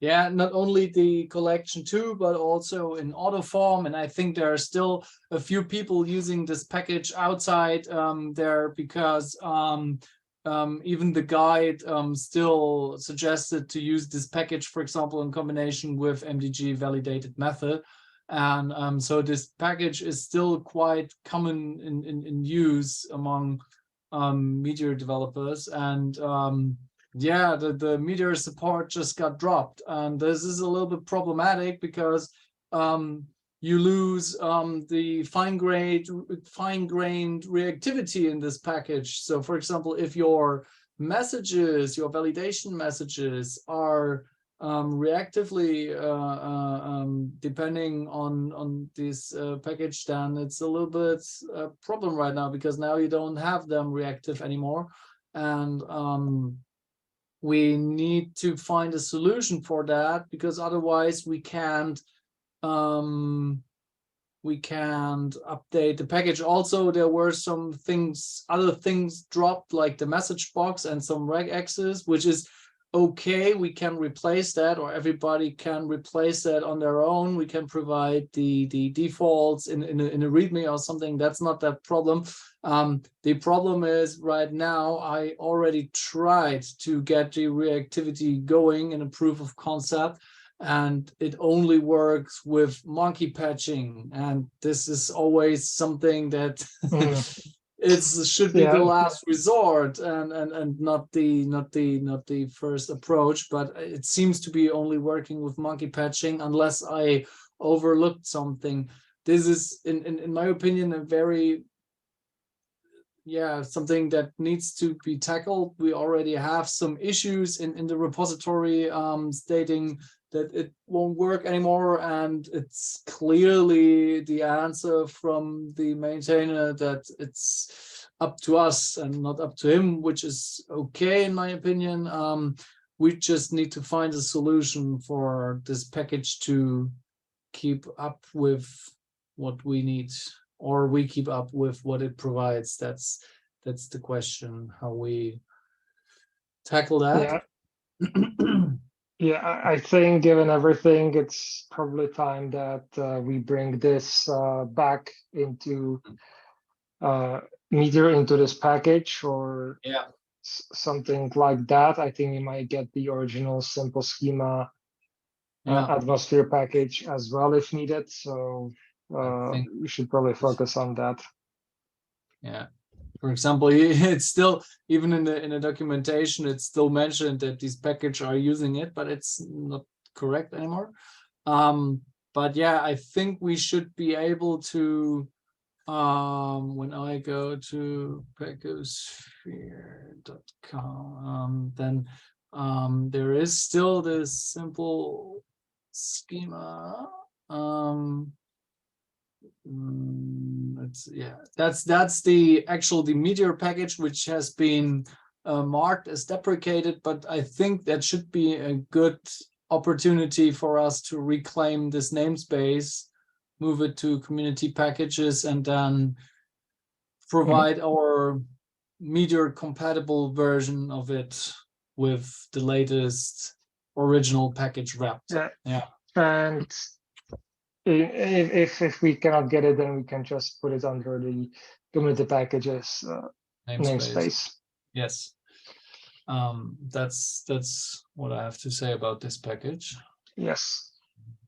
Yeah, not only the collection too, but also in Autoform. And I think there are still a few people using this package outside there, because even the guide still suggested to use this package, for example, in combination with MDG validated method. And so this package is still quite common in use among Meteor developers. And yeah, the Meteor support just got dropped, and this is a little bit problematic, because you lose the fine-grained reactivity in this package. So, for example, if your messages, your validation messages, are reactively depending on this package, then it's a little bit a problem right now, because now you don't have them reactive anymore, and we need to find a solution for that, because otherwise we can't update the package. Also, there were some other things dropped, like the message box and some regexes, which is okay. We can replace that, or everybody can replace that on their own. We can provide the defaults in a README or something. That's not that problem. The problem is right now, I already tried to get the reactivity going in a proof of concept, and it only works with monkey patching. And this is always something that should be the Yeah. last resort and not the first approach. But it seems to be only working with monkey patching, unless I overlooked something. This is, in my opinion, a very something that needs to be tackled. We already have some issues in the repository stating that it won't work anymore, and it's clearly the answer from the maintainer that it's up to us and not up to him, which is okay in my opinion. We just need to find a solution for this package to keep up with what we need, or we keep up with what it provides. That's the question, how we tackle that. Yeah, I think given everything, it's probably time that we bring this back into Meteor, into this package, or something like that. I think we might get the original simple schema atmosphere package as well if needed. So we should probably focus on that. Yeah. For example, it's still, even in the documentation, it's still mentioned that these packages are using it, but it's not correct anymore. But yeah, I think we should be able to, when I go to packosphere.com, then there is still this simple schema. That's the Meteor package, which has been marked as deprecated, but I think that should be a good opportunity for us to reclaim this namespace, move it to community packages, and then provide our Meteor compatible version of it with the latest original package wrapped. And if we cannot get it, then we can just put it under the community packages namespace. Yes. That's what I have to say about this package. Yes.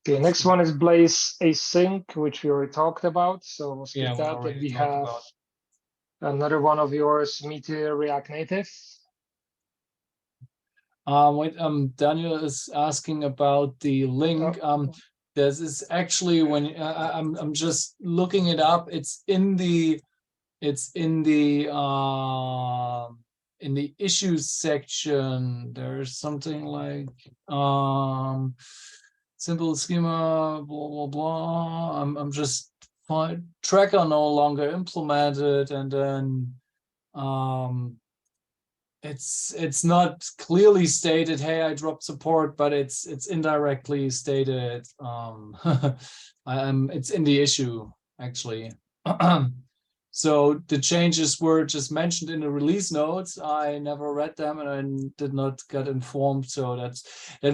Okay, next one is Blaze Async, which we already talked about. So we'll skip that. And we have another one of yours, Meteor React Native. Daniel is asking about the link. This is actually, when I'm just looking it up, it's in the issues section. There's something like simple schema, blah blah blah. I'm just tracker no longer implemented, and then it's not clearly stated, hey, I dropped support, but it's indirectly stated. It's in the issue actually. So the changes were just mentioned in the release notes. I never read them and I did not get informed. So that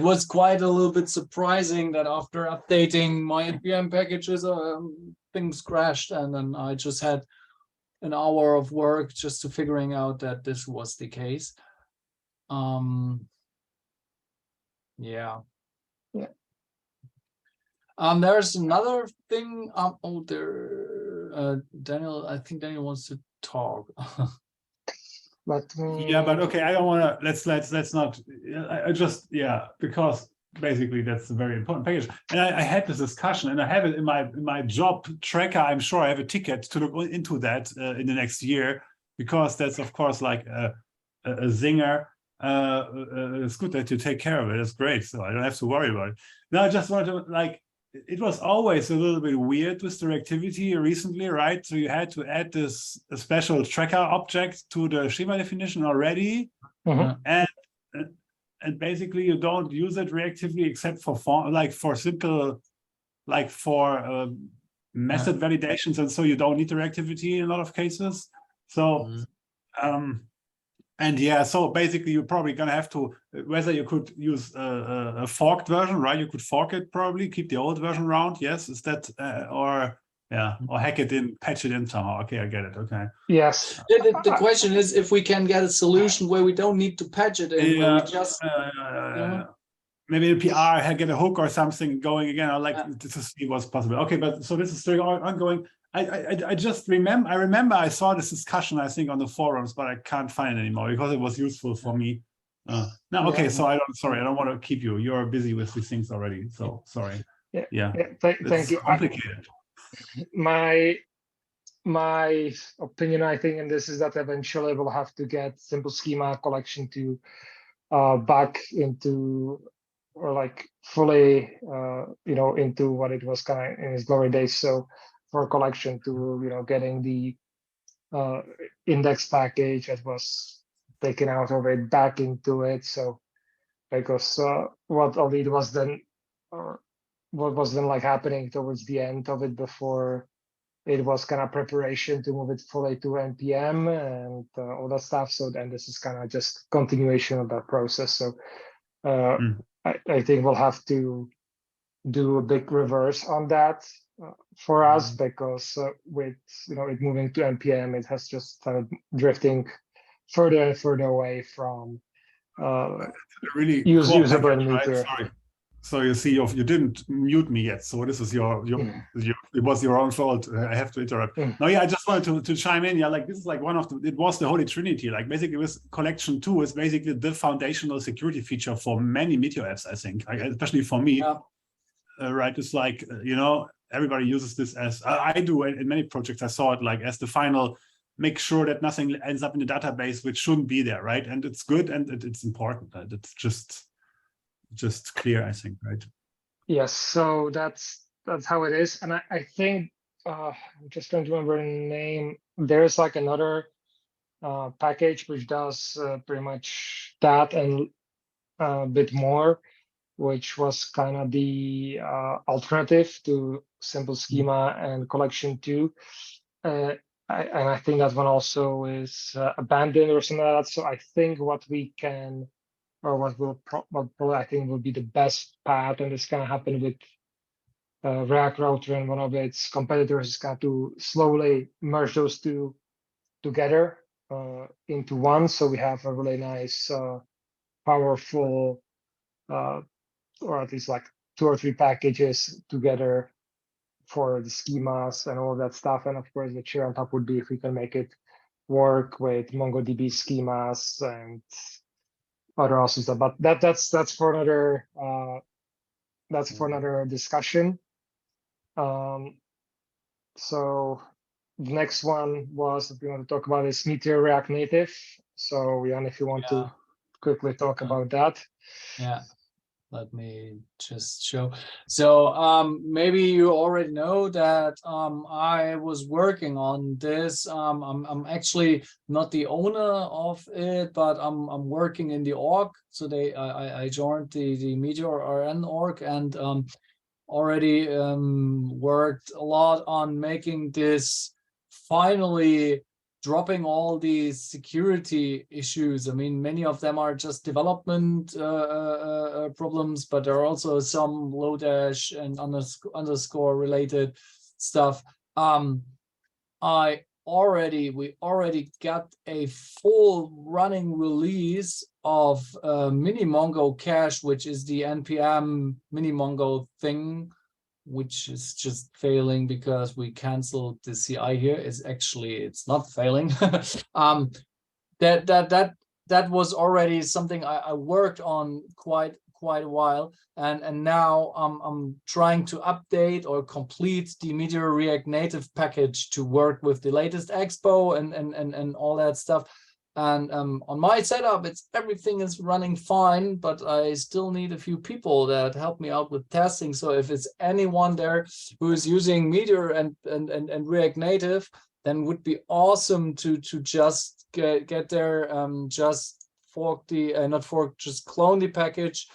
was quite a little bit surprising that after updating my npm packages, things crashed, and then I just had an hour of work just to figuring out that this was the case. There's another thing. Daniel, I think Daniel wants to talk. But okay, I don't want to. Let's not. I just because basically that's a very important package. And I had this discussion, and I have it in my job tracker. I'm sure I have a ticket to look into that in the next year, because that's of course like a zinger. It's good that you take care of it. It's great, so I don't have to worry about it. Now I just wanted to it was always a little bit weird with the reactivity recently, right? So you had to add this special tracker object to the schema definition already, and basically you don't use it reactively except for simple, for method validations, and so you don't need the reactivity in a lot of cases. So so basically you're probably gonna have to, whether you could use a forked version, right? You could fork it, probably keep the old version around. Yes, is that or hack it in, patch it in somehow. Okay, I get it. Okay. Yes. The question is if we can get a solution where we don't need to patch it in, where we just maybe the PR get a hook or something going again. I like Yeah. to see what's possible. Okay, but so this is still ongoing. I just remember I saw this discussion, I think, on the forums, but I can't find it anymore because it was useful for me. No, okay, Yeah. so I don't want to keep you. You're busy with these things already, so sorry. Yeah. Thank It's you. complicated. My opinion, I think, and this is that eventually we'll have to get simple schema collection to back into, or like fully into what it was kind of in its glory days. So for collection to getting the index package that was taken out of it back into it. So because what indeed was then, or what was then like happening towards the end of it before it was kind of preparation to move it fully to npm and all that stuff. So then this is kind of just continuation of that process. So I think we'll have to do a big reverse on that for us, because with it moving to npm, it has just started drifting further and further away from really usable in package, right? Meteor. Sorry. So you see, you didn't mute me yet. So this is it was your own fault. I have to interrupt. No, yeah, I just wanted to chime in. Yeah, like this is like it was the Holy Trinity. Like basically, with Collection 2 is basically the foundational security feature for many Meteor apps. I think, especially for me. Yeah. Right? It's like everybody uses this as I do in many projects. I saw it like as the final. Make sure that nothing ends up in the database which shouldn't be there, right? And it's good and it's important. It's just clear, I think, right? Yes, so that's how it is. And I think I'm just trying to remember the name. There's like another package which does pretty much that and a bit more, which was kind of the alternative to simple schema and collection 2. And I think that one also is abandoned or something like that. So I think what we can, or what probably I think will be the best path, and this kind of happened with React Router and one of its competitors, is kind of to slowly merge those two together into one. So we have a really nice, powerful, or at least like 2 or 3 packages together for the schemas and all that stuff. And of course, the cherry on top would be if we can make it work with MongoDB schemas and other awesome stuff. But that's for another discussion. So the next one was that we want to talk about is Meteor React Native. So Jan, if you want to quickly talk about that. Yeah. Let me just show. So maybe you already know that I was working on this. I'm actually not the owner of it, but I'm working in the org. So I joined the MeteorRN org and already worked a lot on making this finally dropping all these security issues. I mean, many of them are just development problems, but there are also some Lodash and underscore related stuff. We already got a full running release of Mini Mongo Cache, which is the npm Mini Mongo thing, which is just failing because we canceled the CI here. It's not failing. That was already something I worked on quite a while, and now I'm trying to update or complete the Meteor React Native package to work with the latest Expo and all that stuff. And on my setup, everything is running fine, but I still need a few people that help me out with testing. So if it's anyone there who is using Meteor and React Native, then would be awesome to just get there, just just clone the package,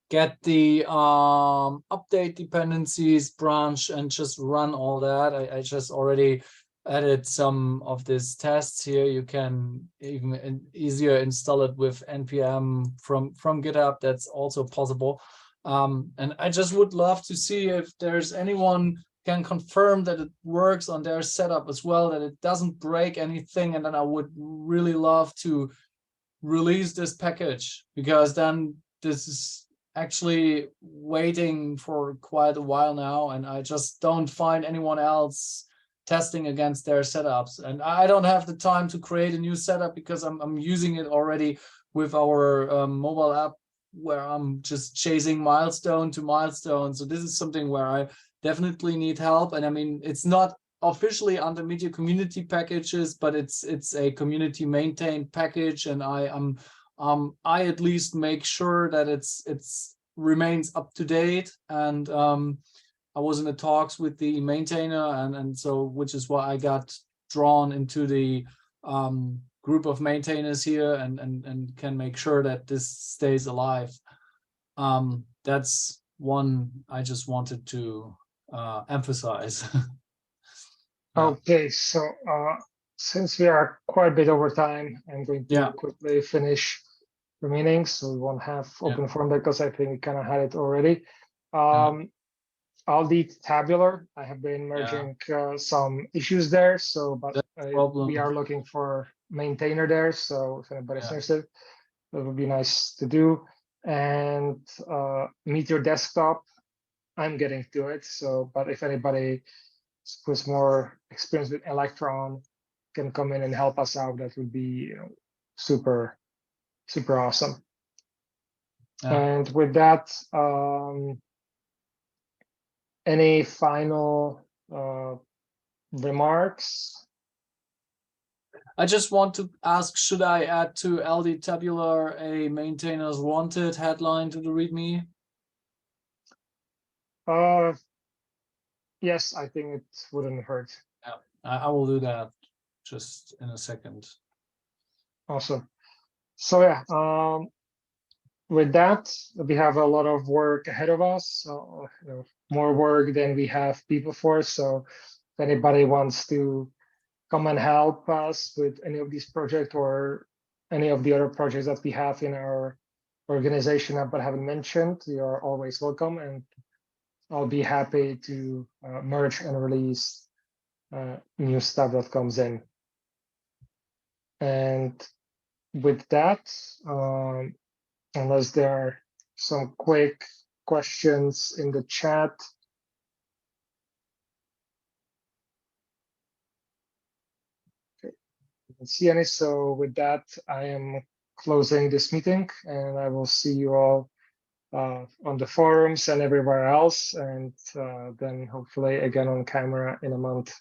get the update dependencies branch and just run all that. I just already added some of these tests here. You can even easier install it with npm from GitHub. That's also possible. And I just would love to see if there's anyone can confirm that it works on their setup as well, that it doesn't break anything. And then I would really love to release this package, because then this is actually waiting for quite a while now, and I just don't find anyone else testing against their setups. And I don't have the time to create a new setup because I'm using it already with our mobile app, where I'm just chasing milestone to milestone. So this is something where I definitely need help. And I mean, it's not officially under Meteor community packages, but it's a community maintained package, and I at least make sure that it's remains up to date. And I was in the talks with the maintainer, and so, which is why I got drawn into the group of maintainers here, and can make sure that this stays alive. That's one I just wanted to emphasize. Yeah. Okay, so since we are quite a bit over time, I'm going to Yeah. quickly finish the meeting, so we won't have open forum because I think we kind of had it already. I'll lead Tabular. I have been merging some issues there, so but we are looking for maintainer there. So if anybody's interested, that would be nice to do. And Meteor Desktop, I'm getting to it. So, but if anybody who's more experienced with Electron can come in and help us out, that would be super awesome. And with that, any final remarks? I just want to ask, should I add to LD Tabular a maintainers wanted headline to the README? Yes, I think it wouldn't hurt. Yeah, I will do that just in a second. Awesome. So yeah, with that, we have a lot of work ahead of us. So more work than we have people for. So if anybody wants to come and help us with any of these projects or any of the other projects that we have in our organization but haven't mentioned, you are always welcome, and I'll be happy to merge and release new stuff that comes in. And with that, unless there are some quick questions in the chat. Okay, I don't see any. So with that, I am closing this meeting, and I will see you all on the forums and everywhere else, and then hopefully again on camera in a month.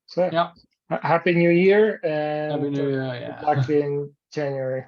So yeah, Happy New Year, and Happy New Year, good luck in January.